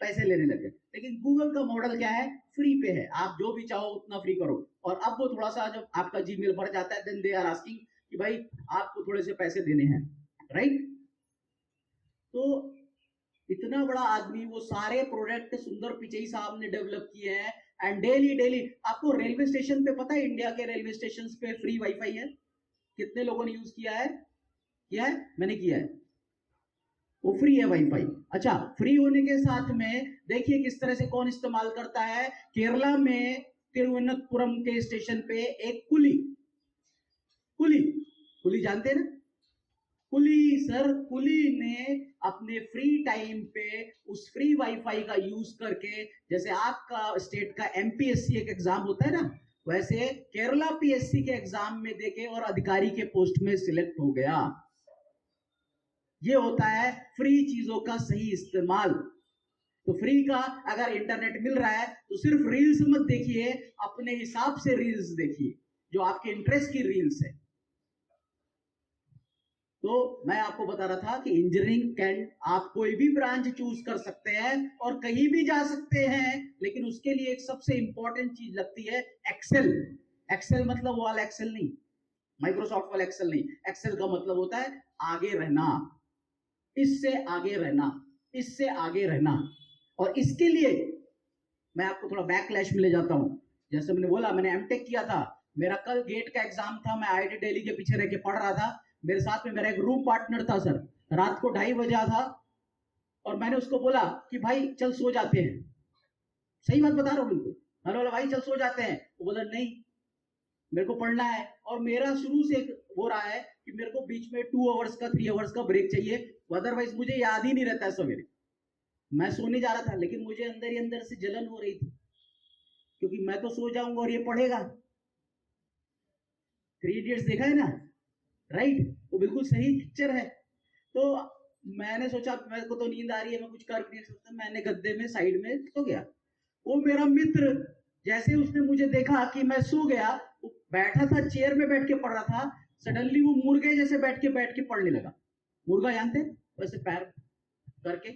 पैसे लेने लगे। लेकिन गूगल का मॉडल क्या है, फ्री पे है, आप जो भी चाहो उतना फ्री करो। और अब वो थोड़ा सा जब आपका जीमेल भर जाता है, देन दे आर आस्किंग कि भाई आपको थोड़े से पैसे देने हैं, राइट। तो इतना बड़ा आदमी, वो सारे प्रोडक्ट सुंदर पिचई साहब ने डेवलप किए हैं, एंड डेली आपको रेलवे स्टेशन पे पता है, इंडिया के रेलवे स्टेशन पे फ्री वाईफाई है। कितने लोगों ने यूज किया है? मैंने किया है, वो फ्री है वाईफाई। अच्छा, फ्री होने के साथ में देखिए किस तरह से कौन इस्तेमाल करता है। केरला में तिरुवनंतपुरम के स्टेशन पे एक कुली जानते हैं ना, कुली ने अपने फ्री टाइम पे उस फ्री वाईफाई का यूज करके, जैसे आपका स्टेट का एमपीएससी एक एग्जाम होता है ना, वैसे केरला पीएससी के एग्जाम में देके और अधिकारी के पोस्ट में सिलेक्ट हो गया। ये होता है फ्री चीजों का सही इस्तेमाल। तो फ्री का अगर इंटरनेट मिल रहा है तो सिर्फ रील्स मत देखिए, अपने हिसाब से रील्स देखिए, जो आपके इंटरेस्ट की रील्स है। तो मैं आपको बता रहा था कि इंजीनियरिंग कैन, आप कोई भी ब्रांच चूज कर सकते हैं और कहीं भी जा सकते हैं, लेकिन उसके लिए एक सबसे इंपॉर्टेंट चीज लगती है एक्सेल। एक्सेल मतलब वो वाला एक्सेल नहीं, माइक्रोसॉफ्ट वाला एक्सेल नहीं। एक्सेल का मतलब होता है आगे रहना, इससे आगे रहना। और इसके लिए मैं आपको थोड़ा बैकलैश में ले जाता हूं। जैसे मैंने बोला, मैंने एमटेक किया था, मेरा कल गेट का एग्जाम था, मैं आईआईटी दिल्ली के पीछे रह के पढ़ रहा था। मेरे साथ में मेरा एक रूम पार्टनर था सर, रात को 2:30 बजा था, और मैंने उसको बोला कि भाई चल सो जाते हैं। सही बात बता रहा हूँ बिल्कुल। मैंने बोला भाई चल सो जाते हैं, वो बोला नहीं मेरे को पढ़ना है। और मेरा शुरू से हो रहा है कि मेरे को बीच में 2 आवर्स का 3 आवर्स का ब्रेक चाहिए, अदरवाइज मुझे याद ही नहीं रहता है सवेरे। मैं सोने जा रहा था, लेकिन मुझे अंदर ही अंदर से जलन हो रही थी, क्योंकि मैं तो सो जाऊंगा और ये पढ़ेगा। 3 इडियट्स देखा है ना, राइट? वो बिल्कुल सही पिक्चर है। तो मैंने सोचा मेरे को तो नींद आ रही है, मैं कुछ कर नहीं सकता, मैंने गद्दे में साइड में सो गया। वो मेरा मित्र जैसे उसने मुझे देखा कि मैं सो गया, वो बैठा था चेयर में बैठ के पढ़ रहा था, सडनली वो मुर्गे जैसे बैठ के पढ़ने लगा। मुर्गा जानते, वैसे पैर करके।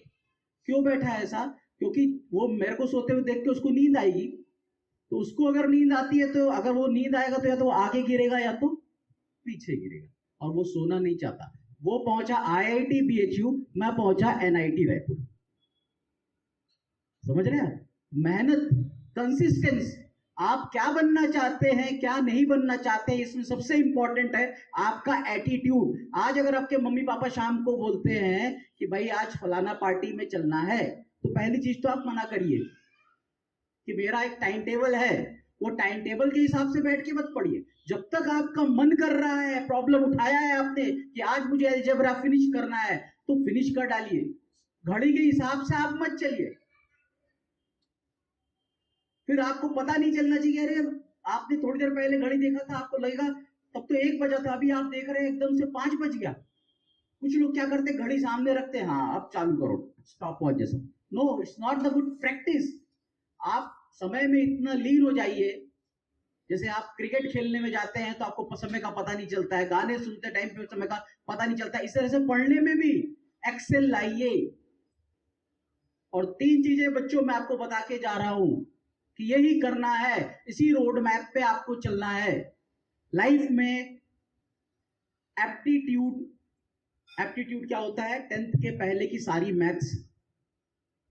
क्यों बैठा है ऐसा? क्योंकि वो मेरे को सोते हुए देख के उसको नींद आएगी, तो उसको अगर नींद आती है तो अगर वो नींद आएगा तो या तो वो आगे गिरेगा या तो पीछे गिरेगा, और वो सोना नहीं चाहता। वो पहुंचा IIT BHU, मैं पहुंचा NIT रायपुर। समझ रहे हैं? मेहनत, कंसिस्टेंस, आप क्या बनना चाहते हैं, क्या नहीं बनना चाहते हैं, इसमें सबसे इंपॉर्टेंट है आपका एटीट्यूड। आज अगर आपके मम्मी पापा शाम को बोलते हैं कि भाई आज फलाना पार्टी में चलना है, तो पहली चीज तो आप मना करिए कि मेरा एक टाइम टेबल है, वो टाइम टेबल के हिसाब से बैठ के मत पढ़िए। जब तक आपका मन कर रहा है, प्रॉब्लम उठाया है आपने कि आज मुझे अलजेब्रा फिनिश करना है, तो फिनिश कर डालिए। घड़ी के हिसाब से आप मत चलिए, फिर आपको पता नहीं चलना चाहिए अरे आपने थोड़ी देर पहले घड़ी देखा था, आपको लगेगा तब तो 1 बजा था, अभी आप देख रहे हैं एकदम से 5 बज गया। कुछ लोग क्या करते, घड़ी सामने रखते हैं, हाँ अब चालू करो, स्टॉप वॉच जैसा। No, it's not the good practice. आप समय में इतना लीन हो जाइए, जैसे आप क्रिकेट खेलने में जाते हैं तो आपको समय का पता नहीं चलता है, गाने सुनते टाइम पे समय का पता नहीं चलता, इस तरह से पढ़ने में भी एक्सेल लाइए। और 3 चीजें बच्चों मैं आपको बता के जा रहा हूं कि यही करना है, इसी रोड मैप पे आपको चलना है लाइफ में। एप्टीट्यूड क्या होता है? 10th के पहले की सारी मैथ्स,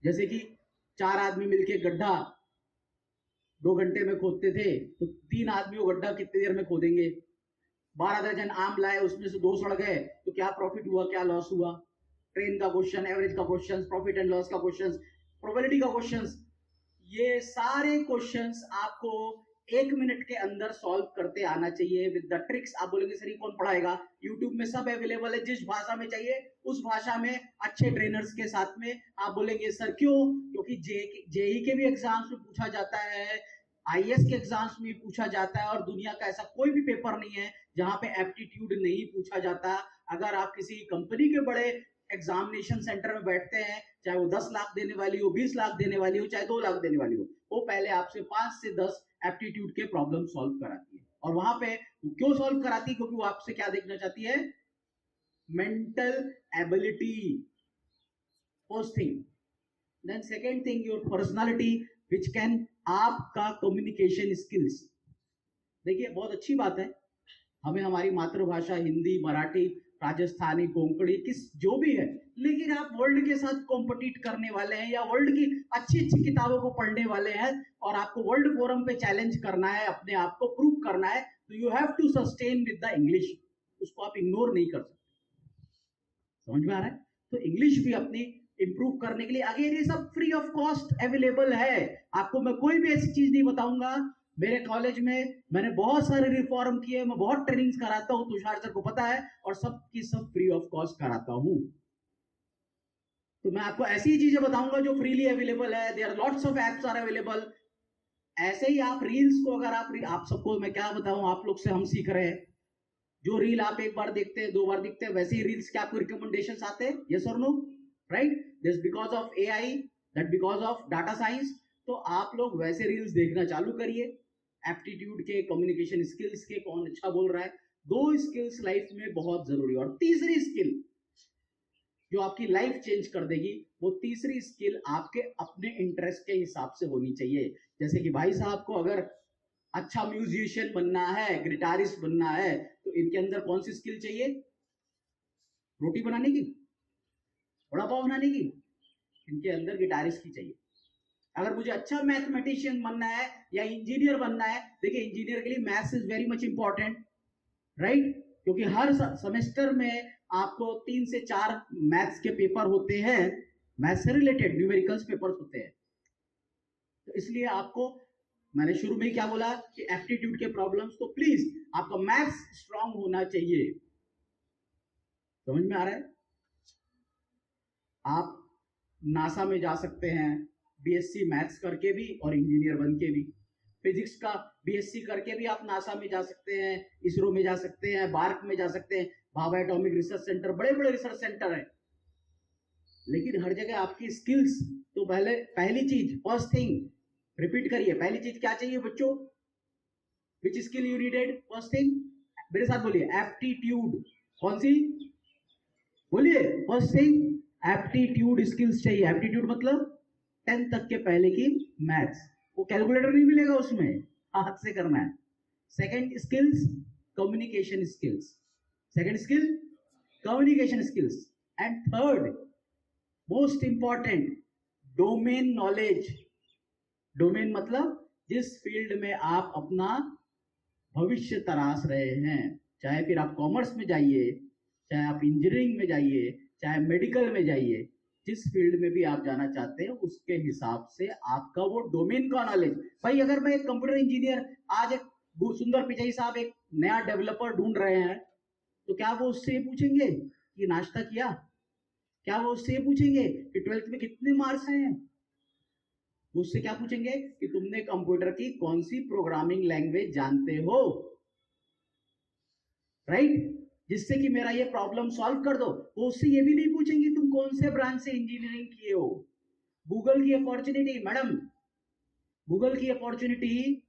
जैसे कि 4 आदमी मिलके गड्ढा 2 घंटे में खोदते थे, तो 3 आदमी वो गड्ढा कितनी देर में खोदेंगे? 12 दर्जन आम लाए, उसमें से 2 सड़ गए, तो क्या प्रॉफिट हुआ, क्या लॉस हुआ? ट्रेन का क्वेश्चन, एवरेज का क्वेश्चन, प्रॉफिट एंड लॉस का क्वेश्चन, प्रोबेबिलिटी का क्वेश्चन, ये सारे क्वेश्चंस आपको 1 मिनट के अंदर सॉल्व करते आना चाहिए विद द ट्रिक्स। आप बोलेंगे सर ये कौन पढ़ाएगा? यूट्यूब में सब अवेलेबल है, जिस भाषा में चाहिए उस भाषा में, अच्छे ट्रेनर्स के साथ में। आप बोलेंगे सर क्यों? क्योंकि जेई के भी एग्जाम्स में पूछा जाता है, आईएएस के एग्जाम्स में पूछा जाता है, और दुनिया का ऐसा कोई भी पेपर नहीं है जहां पे एप्टीट्यूड नहीं पूछा जाता। अगर आप किसी कंपनी के बड़े एग्जामिनेशन सेंटर में बैठते हैं, चाहे वो 10 लाख देने वाली हो, 20 लाख देने वाली हो, चाहे 2 लाख देने वाली हो, वो पहले आपसे 5 से 10 एप्टीट्यूड के प्रॉब्लम सॉल्व कराती है। और वहां पे क्यों सॉल्व कराती है? क्योंकि वो आपसे क्या देखना चाहती है? Mental ability, first thing. Then second thing, your personality which can, आपका कम्युनिकेशन स्किल्स। देखिए बहुत अच्छी बात है, हमें हमारी मातृभाषा हिंदी, मराठी, राजस्थानी, कोंकणी, किस जो भी है, लेकिन आप वर्ल्ड के साथ कॉम्पिटिट करने वाले हैं, या वर्ल्ड की अच्छी अच्छी किताबों को पढ़ने वाले हैं, और आपको वर्ल्ड फोरम पे चैलेंज करना है, अपने आप को प्रूव करना है, तो you have to sustain with the English. उसको आप इग्नोर नहीं कर सकते। समझ में आ रहा है? तो इंग्लिश भी अपनी इंप्रूव करने के लिए, अगेन ये सब फ्री ऑफ कॉस्ट अवेलेबल है। आपको मैं कोई भी ऐसी चीज नहीं बताऊंगा। मेरे कॉलेज में मैंने बहुत सारे रिफॉर्म किए, मैं बहुत ट्रेनिंग्स कराता हूं, तुषार सर को पता है, और सब की सब फ्री ऑफ कॉस्ट कराता हूं। तो मैं आपको ऐसी ही चीजें बताऊंगा जो फ्रीली अवेलेबल है। There lots of apps are available. ऐसे ही आप रील्स को, अगर आप सबको मैं क्या बताऊं, आप लोग से हम सीख रहे हैं। जो रील आप एक बार देखते हैं, 2 बार देखते हैं, वैसे ही रील्स के आपको रिकमेंडेशंस आते हैं, यस और no? Right? This because of AI, that because of data science. तो आप लोग वैसे रील्स देखना चालू करिए, एप्टीट्यूड के, कम्युनिकेशन स्किल्स के, कौन अच्छा बोल रहा है। 2 स्किल्स लाइफ में बहुत जरूरी है। और तीसरी स्किल जो आपकी लाइफ चेंज कर देगी, वो तीसरी स्किल आपके अपने इंटरेस्ट के हिसाब से होनी चाहिए। जैसे कि भाई साहब को अगर अच्छा म्यूजिशियन बनना है, गिटारिस्ट बनना है, तो इनके अंदर कौन सी स्किल चाहिए? रोटी बनाने की, वड़ा पाव बनाने की? इनके अंदर गिटारिस्ट की चाहिए। अगर मुझे अच्छा मैथमेटिशियन बनना है या इंजीनियर बनना है, देखिए इंजीनियर के लिए maths is very much important, right? क्योंकि हर सेमेस्टर में आपको 3 से 4 मैथ्स के पेपर होते हैं, मैथ्स से रिलेटेड न्यूमेरिकल्स पेपर्स होते हैं। तो इसलिए आपको, मैंने शुरू में ही क्या बोला कि एप्टीट्यूड के प्रॉब्लम्स, तो प्लीज आपका मैथ्स स्ट्रांग होना चाहिए। समझ में आ रहा है? आप नासा में जा सकते हैं बीएससी मैथ्स करके भी, और इंजीनियर बन के भी। फिजिक्स का बीएससी करके भी आप नासा में जा सकते हैं, इसरो में जा सकते हैं, बार्क में जा सकते हैं, भाभा एटॉमिक रिसर्च सेंटर, बड़े बड़े रिसर्च सेंटर हैं। लेकिन हर जगह आपकी स्किल्स, तो पहली चीज, फर्स्ट थिंग, रिपीट करिए, पहली चीज क्या चाहिए बच्चों? Which skill you needed? First thing, मेरे साथ बोलिए, एप्टीट्यूड। कौन सी? बोलिए, फर्स्ट थिंग एप्टीट्यूड स्किल्स चाहिए। एप्टीट्यूड मतलब 10 तक के पहले की मैथ्स, वो कैलकुलेटर नहीं मिलेगा उसमें, हाथ से करना है। Second skills, communication skills. Second skill, communication skills. And third most important, domain knowledge. Domain मतलब जिस फील्ड में आप अपना भविष्य तराश रहे हैं, चाहे फिर आप कॉमर्स में जाइए, चाहे आप इंजीनियरिंग में जाइए, चाहे मेडिकल में जाइए, जिस फील्ड में भी आप जाना चाहते हैं, उसके हिसाब से आपका वो डोमेन का नॉलेज। भाई अगर मैं एक कंप्यूटर इंजीनियर, आज एक सुंदर पिचाई साहब एक नया डेवलपर ढूंढ रहे हैं, तो क्या वो उससे पूछेंगे कि नाश्ता किया? क्या वो उससे पूछेंगे कि 12th में कितने मार्क्स आए हैं? वो उससे क्या पूछेंगे कि तुमने कंप्यूटर की कौन सी प्रोग्रामिंग लैंग्वेज जानते हो? राइट? जिससे कि मेरा ये प्रॉब्लम सॉल्व कर दो। वो उससे ये भी नहीं पूछेंगे तुम कौन से ब्रांच से इंजीनियरिंग किए हो। गूगल की अपॉर्चुनिटी मैडम, गूगल की अपॉर्चुनिटी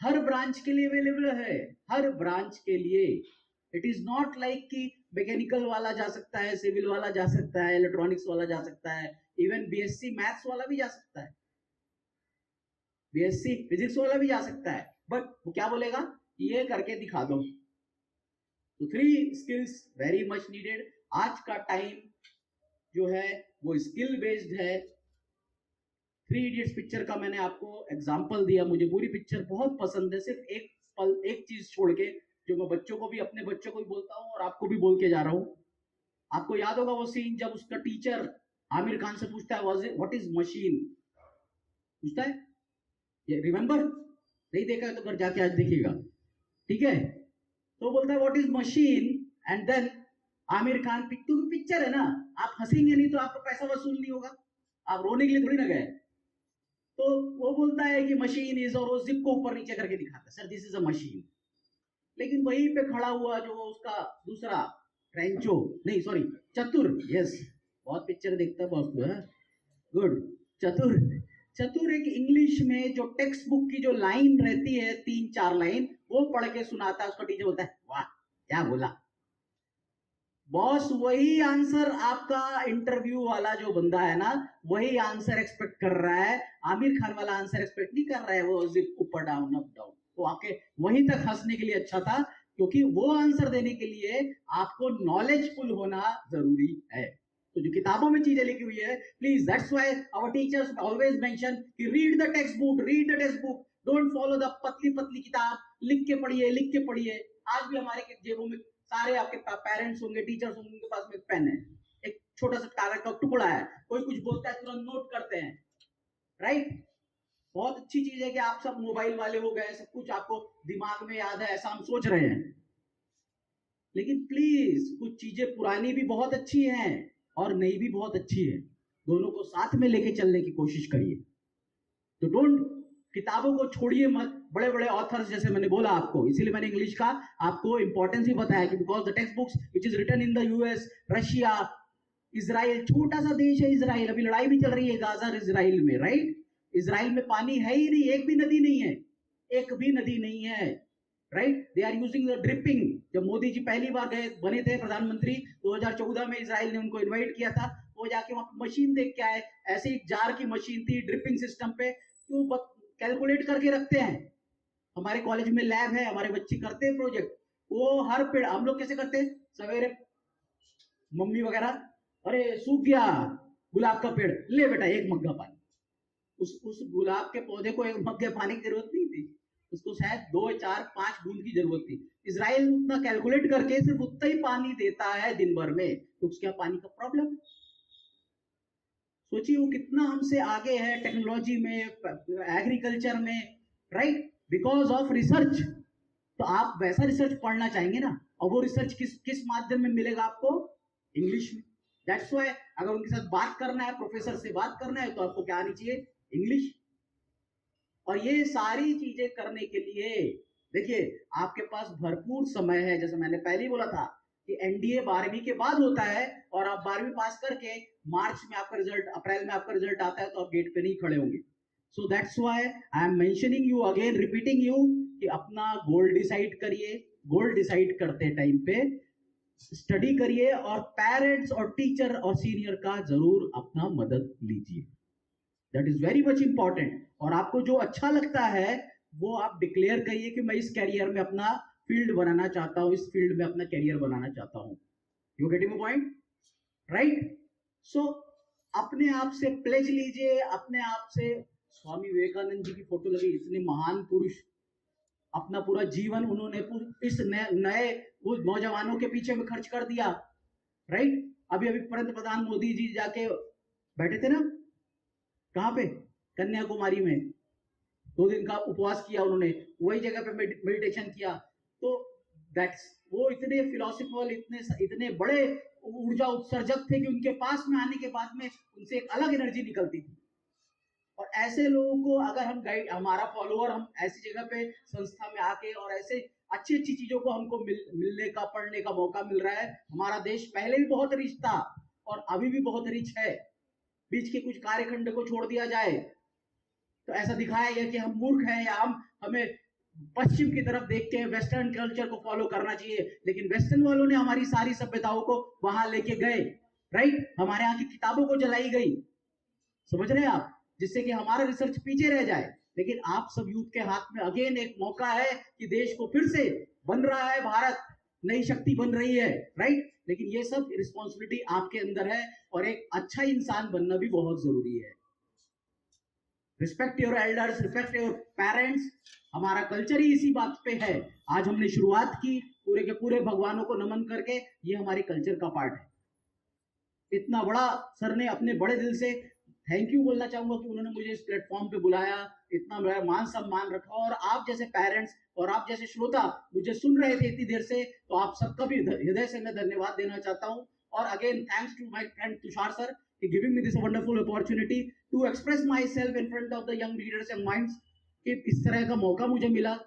हर ब्रांच के लिए अवेलेबल है, हर ब्रांच के लिए। इट इज नॉट लाइक कि मैकेनिकल वाला जा सकता है, सिविल वाला जा सकता है, इलेक्ट्रॉनिक्स वाला जा सकता है, इवन बीएससी मैथ्स वाला भी जा सकता है, बीएससी फिजिक्स वाला भी जा सकता है। बट वो क्या बोलेगा, ये करके दिखा दो। तो 3 स्किल्स वेरी मच नीडेड। आज का टाइम जो है वो स्किल बेस्ड है। 3 इडियट्स पिक्चर का मैंने आपको एग्जांपल दिया, मुझे पूरी पिक्चर बहुत पसंद है। सिर्फ एक चीज छोड़ के, जो मैं बच्चों को भी, अपने बच्चों को भी बोलता हूँ और आपको भी बोल के जा रहा हूँ। आपको याद होगा वो सीन जब उसका टीचर आमिर खान से पूछता है व्हाट इज मशीन, पूछता है, ये रिमेंबर? नहीं देखा है तो घर जाके आज देखिएगा, ठीक है? तो बोलता है what is machine, and then Aamir Khan, क्योंकि पिक्चर है ना, आप हंसेंगे नहीं तो आपको पैसा वसूल नहीं होगा, आप रोने के लिए थोड़ी ना गए। तो वो बोलता है कि मशीन इज, और वो जिप को ऊपर नीचे करके दिखाता है, sir this is a machine. लेकिन वहीं पे खड़ा हुआ जो उसका दूसरा फ्रेंचो, नहीं सॉरी चतुर, यस बहुत पिक्चर देखता है बॉस, गुड, चतुर। चतुर एक इंग्लिश में जो टेक्स्ट बुक की जो लाइन रहती है 3-4 लाइन, वो पढ़ के सुनाता है। उसका टीचर बोलता है वाह क्या बोला बॉस। वही आंसर आपका इंटरव्यू वाला जो बंदा है ना, वही आंसर एक्सपेक्ट कर रहा है। आमिर खान वाला आंसर एक्सपेक्ट नहीं कर रहा है, वो जिप ऊपर डाउन अप डाउन। तो आपके वहीं तक हंसने के लिए अच्छा था, क्योंकि वो आंसर देने के लिए आपको नॉलेजफुल होना जरूरी है। तो जो किताबों में चीजें लिखी हुई है, please, that's why our teachers always mention कि read the text book, read the text book, don't follow the पतली पतली किताब। लिख के पढ़िए, लिख के पढ़िए। आज भी हमारे जेबों में सारे आपके पेरेंट्स होंगे, टीचर्स होंगे, उनके पास में पेन है, एक छोटा सा कागज का टुकड़ा है, कोई कुछ बोलता है तुरंत नोट करते हैं, राइट? बहुत अच्छी चीज है कि आप सब मोबाइल वाले हो गए, सब कुछ आपको दिमाग में याद है, ऐसा हम सोच रहे हैं। लेकिन प्लीज, कुछ चीजें पुरानी भी बहुत अच्छी हैं और नई भी बहुत अच्छी है, दोनों को साथ में लेके चलने की कोशिश करिए। तो डोंट, किताबों को छोड़िए मत। बड़े बड़े ऑथर्स जैसे मैंने बोला आपको, इसीलिए मैंने इंग्लिश का आपको इंपॉर्टेंस भी बताया कि because the text books which is written in the US, Russia, Israel, छोटा सा देश है इजराइल, अभी लड़ाई भी चल रही है गाजा इजराइल में, राइट? इजराइल में पानी है ही नहीं, एक भी नदी नहीं है, एक भी नदी नहीं है, right? They are using the dripping. जब मोदी जी पहली बार गए, बने थे प्रधानमंत्री 2014 में, इजराइल ने उनको इन्वाइट किया था, वो जाके वहां मशीन देख के आए, ऐसे ही जार की मशीन थी ड्रिपिंग सिस्टम पे। क्यों कैलकुलेट करके रखते हैं। हमारे कॉलेज में लैब है, हमारे बच्चे करते हैं प्रोजेक्ट, वो हर पेड़, हम लोग कैसे करते हैं, सवेरे मम्मी वगैरह, अरे सूख गया गुलाब का पेड़, ले बेटा एक मग्गा पानी। उस गुलाब के पौधे को एक मग्गे पानी की जरूरत नहीं थी, उसको शायद 2, 4, 5 बूंद की जरूरत थी। इजराइल उतना कैलकुलेट करके सिर्फ उतना ही पानी देता है दिन भर में, तो उसके यहाँ पानी का प्रॉब्लम। सोचिए वो कितना हमसे आगे है टेक्नोलॉजी में, एग्रीकल्चर में, राइट? Because of research. तो आप वैसा रिसर्च पढ़ना चाहेंगे ना, और वो रिसर्च किस माध्यम में मिलेगा आपको? इंग्लिश में। दैट्स व्हाई अगर उनके साथ बात करना है, प्रोफेसर से बात करना है, तो आपको क्या आनी चाहिए? इंग्लिश। और ये सारी चीजें करने के लिए देखिए आपके पास भरपूर समय है। जैसे मैंने पहले ही बोला था कि एनडीए 12वीं के बाद होता है, और आप 12वीं पास करके मार्च में आपका रिजल्ट, अप्रैल में आपका रिजल्ट आता है, तो आप गेट पे नहीं खड़े होंगे। So that's why I am mentioning you again, repeating you, कि अपना गोल डिसाइड करिए। गोल डिसाइड करते टाइम पे स्टडी करिए, और पेरेंट्स और टीचर और सीनियर का जरूर अपना मदद लीजिए। That is very much important. और आपको जो अच्छा लगता है वो आप डिक्लेयर करिए कि मैं इस कैरियर में अपना फील्ड बनाना चाहता हूं, इस फील्ड में अपना कैरियर बनाना चाहता हूं। You getting point, right? So अपने आप से प्लेज लीजिए, अपने आप से। स्वामी विवेकानंद जी की फोटो लगी, इतने महान पुरुष, अपना पूरा जीवन उन्होंने इस नए वो नौजवानों के पीछे में खर्च कर दिया, राइट? अभी प्रधान मोदी जी जाके बैठे थे ना, कहां पे? कन्याकुमारी में 2 दिन का उपवास किया उन्होंने, वही जगह पे मेडिटेशन किया। तो दैट्स, वो इतने फिलोसफिकल, इतने बड़े ऊर्जा उत्सर्जक थे कि उनके पास में आने के बाद में उनसे एक अलग एनर्जी निकलती थी। और ऐसे लोगों को अगर हम गाइड, हमारा फॉलोअर, हम ऐसी जगह पे संस्था में आके और ऐसे अच्छी अच्छी चीजों को हमको मिलने का, पढ़ने का मौका मिल रहा है। हमारा देश पहले भी बहुत रिच था और अभी भी बहुत रिच है। बीच के कुछ कार्यखंड को छोड़ दिया जाए तो ऐसा दिखाया गया कि हम मूर्ख हैं या हमें पश्चिम की तरफ देख के वेस्टर्न कल्चर को फॉलो करना चाहिए, लेकिन वेस्टर्न वालों ने हमारी सारी सभ्यताओं को वहां लेके गए, राइट। हमारे यहाँ की किताबों को जलाई गई, समझ रहे हैं आप, जिससे कि हमारा रिसर्च पीछे रह जाए। लेकिन आप सब यूथ के हाथ में अगेन एक मौका है कि देश को फिर से बन रहा है, भारत नई शक्ति बन रही है, राइट। लेकिन ये सब रिस्पॉन्सिबिलिटी आपके अंदर है और एक अच्छा इंसान बनना भी बहुत जरूरी है। Respect your elders, respect your parents. हमारा कल्चर ही इसी बात पे है। आज हमने शुरुआत की पूरे के पूरे भगवानों को नमन करके, ये हमारे कल्चर का पार्ट है। इतना बड़ा सर ने अपने बड़े दिल से थैंक यू बोलना चाहूंगा कि उन्होंने मुझे इस प्लेटफॉर्म पे बुलाया, इतना बड़ा मान सम्मान रखा, और आप जैसे पेरेंट्स और आप जैसे श्रोता मुझे सुन रहे थे इतनी देर से, तो आप सबका भी हृदय से मैं धन्यवाद देना चाहता हूं। और again thanks to my friend Tushar sir कि giving me this wonderful opportunity to express myself in front of the young leaders and minds, कि इस तरह का मौका मुझे मिला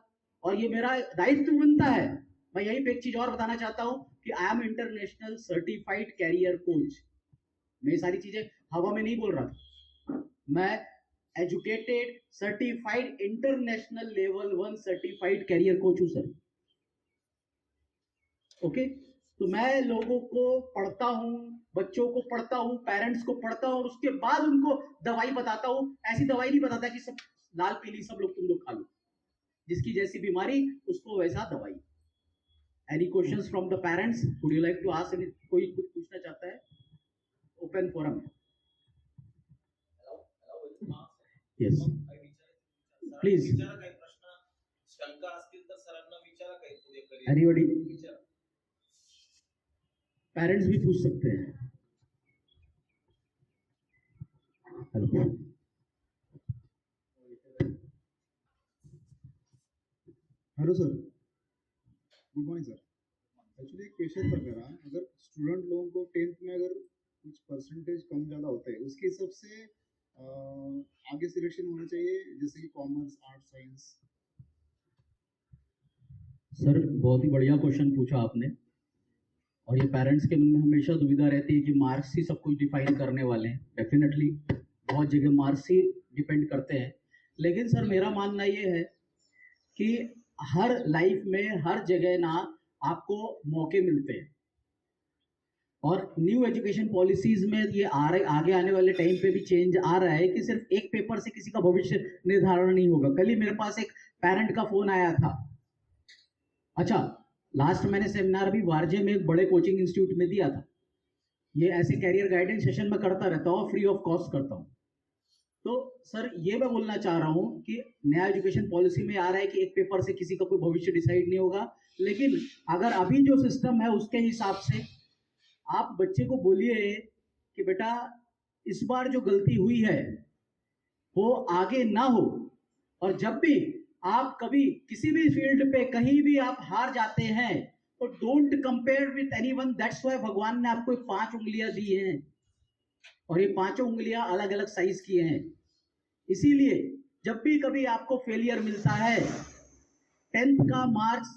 और ये मेरा दायित्व बनता है। मैं यही पे एक चीज और बताना चाहता हूँ कि I am international certified career coach. मैं सारी चीजें हवा में नहीं बोल रहा था, मैं educated certified international level 1 certified career coach हूं सर। ओके, तो मैं लोगों को पढ़ता हूं, बच्चों को पढ़ता हूं, पेरेंट्स को पढ़ता हूं और उसके बाद उनको दवाई बताता हूं। ऐसी दवाई नहीं बताता कि सब लाल पीली सब लोग तुम लोग खा लो, जिसकी जैसी बीमारी उसको वैसा दवाई। Any questions from the parents? Would you like to ask any? कोई कुछ पूछना चाहता है? Open forum. येस प्लीज, शंका असतील तर सरांना विचारा काही पुढे एनीबॉडी, पेरेंट्स भी पूछ सकते हैं। Hello, hello sir, good morning sir. Actually एक क्वेश्चन था मेरा, अगर स्टूडेंट लोगों को 10th में अगर कुछ परसेंटेज कम ज़्यादा होता है, उसके हिसाब से आगे सिलेक्शन होना चाहिए, जैसे कि कॉमर्स, आर्ट्स, साइंस? सर बहुत ही बढ़िया क्वेश्चन पूछा आपने, और ये पेरेंट्स के मन में हमेशा दुविधा रहती है कि मार्क्स ही सब कुछ डिफाइन करने वाले हैं। डेफिनेटली बहुत जगह मार्क्स ही डिपेंड करते हैं, लेकिन सर मेरा मानना ये है कि हर लाइफ में हर जगह ना आपको मौके मिलते हैं, और न्यू एजुकेशन पॉलिसीज में ये आगे आने वाले टाइम पे भी चेंज आ रहा है कि सिर्फ एक पेपर से किसी का भविष्य निर्धारण नहीं होगा। कल ही मेरे पास एक पेरेंट का फोन आया था। अच्छा, लास्ट मैंने सेमिनार भी वारजे में एक बड़े कोचिंग इंस्टीट्यूट में दिया था। ये ऐसे कैरियर गाइडेंस सेशन में करता रहता हूँ, फ्री ऑफ कॉस्ट करता हूँ। तो सर ये मैं बोलना चाह रहा हूँ कि नया एजुकेशन पॉलिसी में आ रहा है कि एक पेपर से किसी का कोई भविष्य डिसाइड नहीं होगा, लेकिन अगर अभी जो सिस्टम है उसके हिसाब से आप बच्चे को बोलिए कि बेटा इस बार जो गलती हुई है वो आगे ना हो, और जब भी आप कभी किसी भी फील्ड पे कहीं भी आप हार जाते हैं तो don't compare with anyone. That's why भगवान ने आपको 5 उंगलियां दी हैं, और ये 5 उंगलियां अलग अलग साइज की हैं। इसीलिए जब भी कभी आपको फेलियर मिलता है, 10th का मार्क्स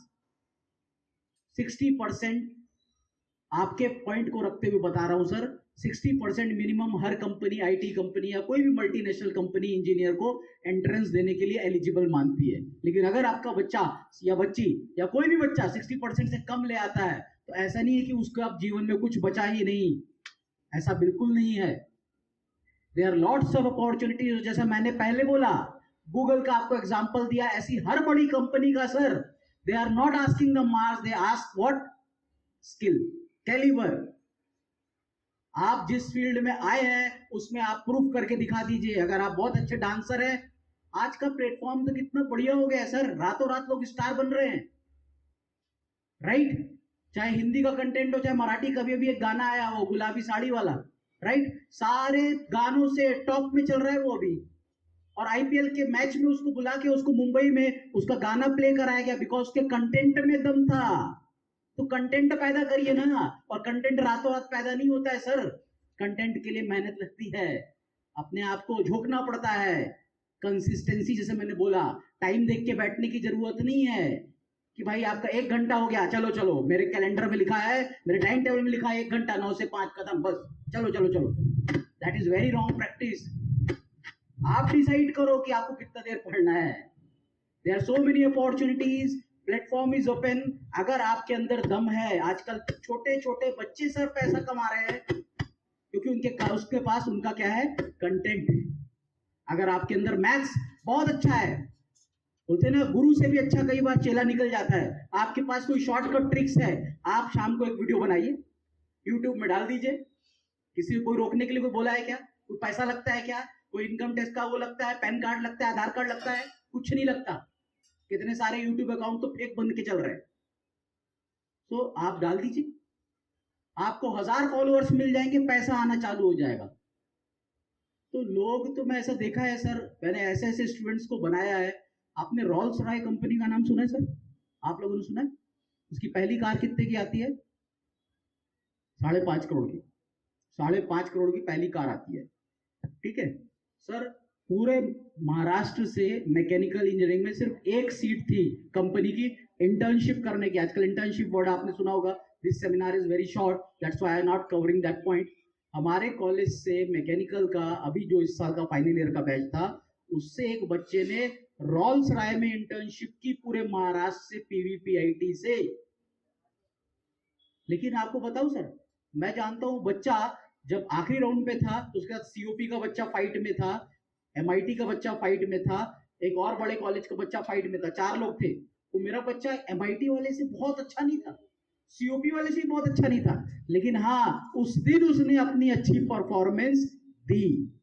60% आपके पॉइंट को रखते हुए बता रहा हूं sir, 60% minimum her company, IT company या कोई भी मल्टीनेशनल कंपनी इंजीनियर को एंट्रेंस देने के लिए एलिजिबल मानती है। लेकिन अगर आपका बच्चा या बच्ची या कोई भी बच्चा 60% से कम ले आता है तो ऐसा नहीं है कि उसको आप जीवन में कुछ बचा ही नहीं, ऐसा बिल्कुल नहीं है। There are lots of opportunities. जैसा मैंने पहले बोला, गूगल का आपको एग्जांपल दिया, ऐसी हर बड़ी कंपनी का sir, they are not asking the marks, they ask what? Skill, calibre. आप जिस फील्ड में आए हैं उसमें आप प्रूफ करके दिखा दीजिए। अगर आप बहुत अच्छे डांसर हैं, आज का प्लेटफॉर्म तो कितना बढ़िया हो गया है सर, रातों रात लोग स्टार बन रहे हैं, राइट। चाहे हिंदी का कंटेंट हो चाहे मराठी का, भी एक गाना आया वो गुलाबी साड़ी वाला, राइट, सारे गानों से टॉप में चल रहा है वो अभी। और आईपीएल के मैच में उसको बुला के उसको मुंबई में उसका गाना प्ले कराया गया, बिकॉज उसके कंटेंट में दम था। तो कंटेंट पैदा करिए ना, और कंटेंट रातों रात पैदा नहीं होता है सर, कंटेंट के लिए मेहनत लगती है, अपने आप को झोंकना पड़ता है, कंसिस्टेंसी, जैसे मैंने बोला, टाइम देख के बैठने की जरूरत नहीं है कि भाई आपका 1 घंटा हो गया, चलो चलो, मेरे कैलेंडर में लिखा है, मेरे टाइम टेबल में लिखा है 1 घंटा, 9 से 5 खत्म, बस चलो चलो चलो। That is very wrong practice. आप डिसाइड करो कि आपको कितना देर पढ़ना है। There are so many opportunities, platform is open. अगर आपके अंदर दम है, आजकल छोटे छोटे बच्चे सर पैसा कमा रहे हैं क्योंकि उसके पास उनका क्या है, कंटेंट है। अगर आपके अंदर मैथ्स बहुत अच्छा है, बोलते ना गुरु से भी अच्छा कई बार चेला निकल जाता है। आपके पास कोई शॉर्टकट ट्रिक्स है, आप शाम को एक वीडियो बनाइए, यूट्यूब में डाल दीजिए। किसी को कोई रोकने के लिए कोई बोला है क्या? कोई पैसा लगता है क्या? कोई इनकम टैक्स का वो लगता है, पैन कार्ड लगता है, आधार कार्ड लगता है? कुछ नहीं लगता। कितने सारे यूट्यूब अकाउंट तो फेक बन के चल रहे हैं। तो आप डाल दीजिए, आपको 1000 फॉलोअर्स मिल जाएंगे, पैसा आना चालू हो जाएगा। तो लोग, तो मैं ऐसा देखा है सर, मैंने ऐसे ऐसे स्टूडेंट्स को बनाया है। आपने रॉल्स रॉय कंपनी का नाम सुना है सर? आप लोगों ने सुना है? उसकी पहली कार कितने की आती है? 5.5 करोड़ की। 5.5 करोड़ की पहली कार आती है, ठीक है सर। पूरे महाराष्ट्र से मैकेनिकल इंजीनियरिंग में सिर्फ एक सीट थी कंपनी की इंटर्नशिप करने की। आजकल इंटर्नशिप वर्ड आपने सुना होगा। This seminar is very short, that's why I am not covering that point. हमारे कॉलेज से मैकेनिकल का अभी जो इस साल का फाइनल ईयर का बैच था, उससे एक बच्चे ने रॉल्स रॉय में इंटर्नशिप की, पूरे महाराष्ट्र से, पीवीपीआईटी से। लेकिन आपको बताऊं सर, मैं जानता हूं बच्चा जब आखिरी राउंड पे था, तो उसके बाद सीओपी का बच्चा फाइट में था, एमआईटी का बच्चा फाइट में था, एक और बड़े कॉलेज का बच्चा फाइट में था, 4 लोग थे। तो मेरा बच्चा एमआईटी वाले से बहुत अच्छा नहीं था, सीओपी वाले से भी बहुत अच्छा नहीं था, लेकिन हाँ उस दिन उसने अपनी अच्छी परफॉर्मेंस दी।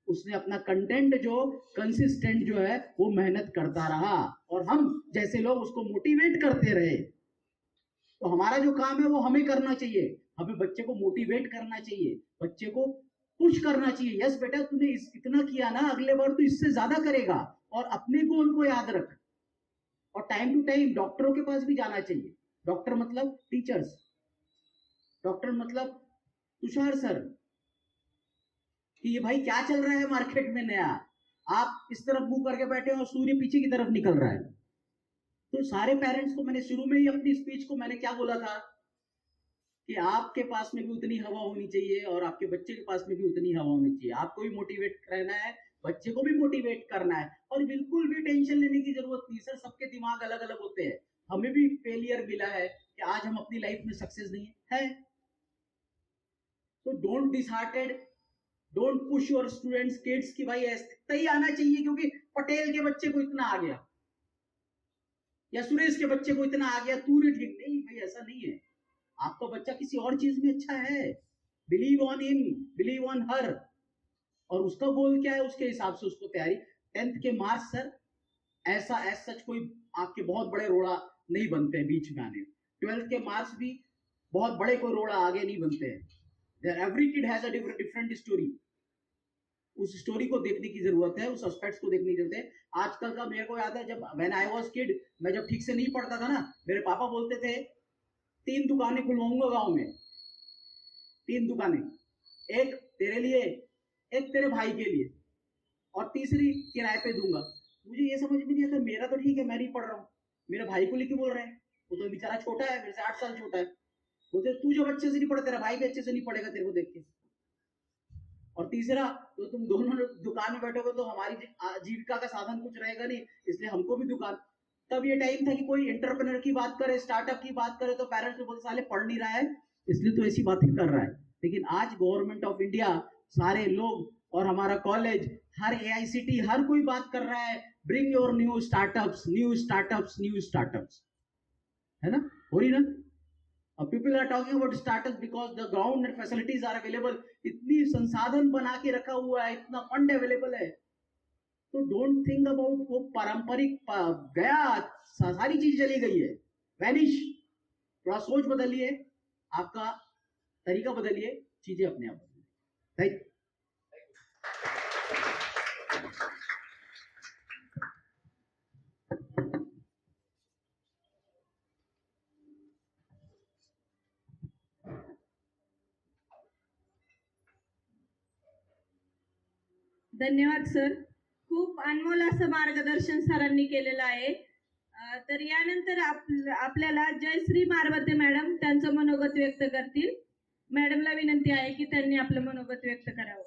उसने अपना कंटेंट जो कंसिस्टेंट जो है वो मेहनत करता रहा, और हम जैसे लोग उसको मोटिवेट करते रहे। तो हमारा जो काम है वो हमें करना चाहिए, हमें बच्चे को मोटिवेट करना चाहिए, बच्चे को पुश करना चाहिए। यस बेटा, तूने इतना किया ना, अगले बार तू इससे ज्यादा करेगा, और अपने गोल को याद रख। और टाइम टू टाइम डॉक्टरों के पास भी जाना चाहिए। डॉक्टर मतलब टीचर्स, डॉक्टर मतलब तुषार सर, कि ये भाई क्या चल रहा है मार्केट में नया, आप इस तरफ मुंह करके बैठे हो और सूर्य पीछे की तरफ निकल रहा है। तो सारे पेरेंट्स को मैंने शुरू में ही अपनी स्पीच को मैंने क्या बोला था कि आपके पास में भी उतनी हवा होनी चाहिए और आपके बच्चे के पास में भी उतनी हवा होनी चाहिए। आपको भी मोटिवेट रहना है, बच्चे को भी मोटिवेट करना है, और बिल्कुल भी टेंशन लेने की जरूरत नहीं सर। सबके दिमाग अलग अलग होते हैं। हमें भी फेलियर मिला है कि आज हम अपनी लाइफ में सक्सेस नहीं है। तो don't disheartened, don't push your students, kids की भाई ऐसा ही आना चाहिए क्योंकि पटेल के बच्चे को इतना आ गया या सुरेश के बच्चे को इतना आ गया, तू ठीक नहीं भाई, ऐसा नहीं है। आपका बच्चा किसी और चीज में अच्छा है, believe on him, believe on her, और उसका गोल क्या है उसके हिसाब से उसको तैयारी। 10th के मार्क्स सर ऐसा सच कोई आपके बहुत बड़े रोड़ा नहीं बनते हैं बीच में आने। 12th के मार्क्स भी बहुत बड़े कोई रोड़ा आगे नहीं बनते हैं। Every kid has a different story. उस स्टोरी को देखने की जरूरत है, उस एस्पेक्ट्स को देखने की जरूरत है। आजकल का मेरे को याद है, जब व्हेन आई वाज किड, मैं जब ठीक से नहीं पढ़ता था ना, मेरे पापा बोलते थे 3 दुकानें खुलवाऊंगा गांव में, 3 दुकानें, एक तेरे लिए, एक तेरे भाई के लिए, और तीसरी किराए पे दूंगा। मुझे ये समझ में नहीं आता, मेरा तो ठीक है, मैं नहीं पढ़ रहा हूँ, मेरे भाई को लेके बोल रहे हैं, वो तो बेचारा छोटा है, मेरे से 8 साल छोटा है। बोलते तू जब अच्छे से नहीं पढ़ा, तेरा भाई भी अच्छे से नहीं पढ़ेगा तेरे को देख के। और तीसरा, तो तुम दोनों दुकान में बैठोगे तो हमारी आजीविका का साधन कुछ रहेगा नहीं, इसलिए हमको भी दुकान। तब ये टाइम था कि कोई एंटरप्रेन्योर की बात करे, स्टार्टअप की बात करे, तो पेरेंट्स को बोलते साले पढ़ नहीं रहा है इसलिए तो ऐसी बातें कर रहा है। लेकिन आज गवर्नमेंट ऑफ इंडिया, सारे लोग और हमारा कॉलेज, हर एआईसीटी, हर कोई बात कर रहा है, bring your new startups, new startups, new startups, है ना, हो रही ना। People are talking about startups because the ground and facilities are available. इतनी संसाधन बना के रखा हुआ है, इतना फंड अवेलेबल है। तो डोंट थिंक अबाउट वो पारंपरिक गया, सारी चीज चली गई है, वैनिश। थोड़ा सोच बदलिए, आपका तरीका बदलिए, चीजें अपने आप बदलिए। राइट। धन्यवाद सर, खूप अनमोल असं मार्गदर्शन सरांनी केलेलं आहे। तर यानंतर आपल्याला जयश्री मारवते मॅडम त्यांचं मनोगत व्यक्त करतील. मॅडमला विनंती आहे की त्यांनी आपलं मनोगत व्यक्त करावं.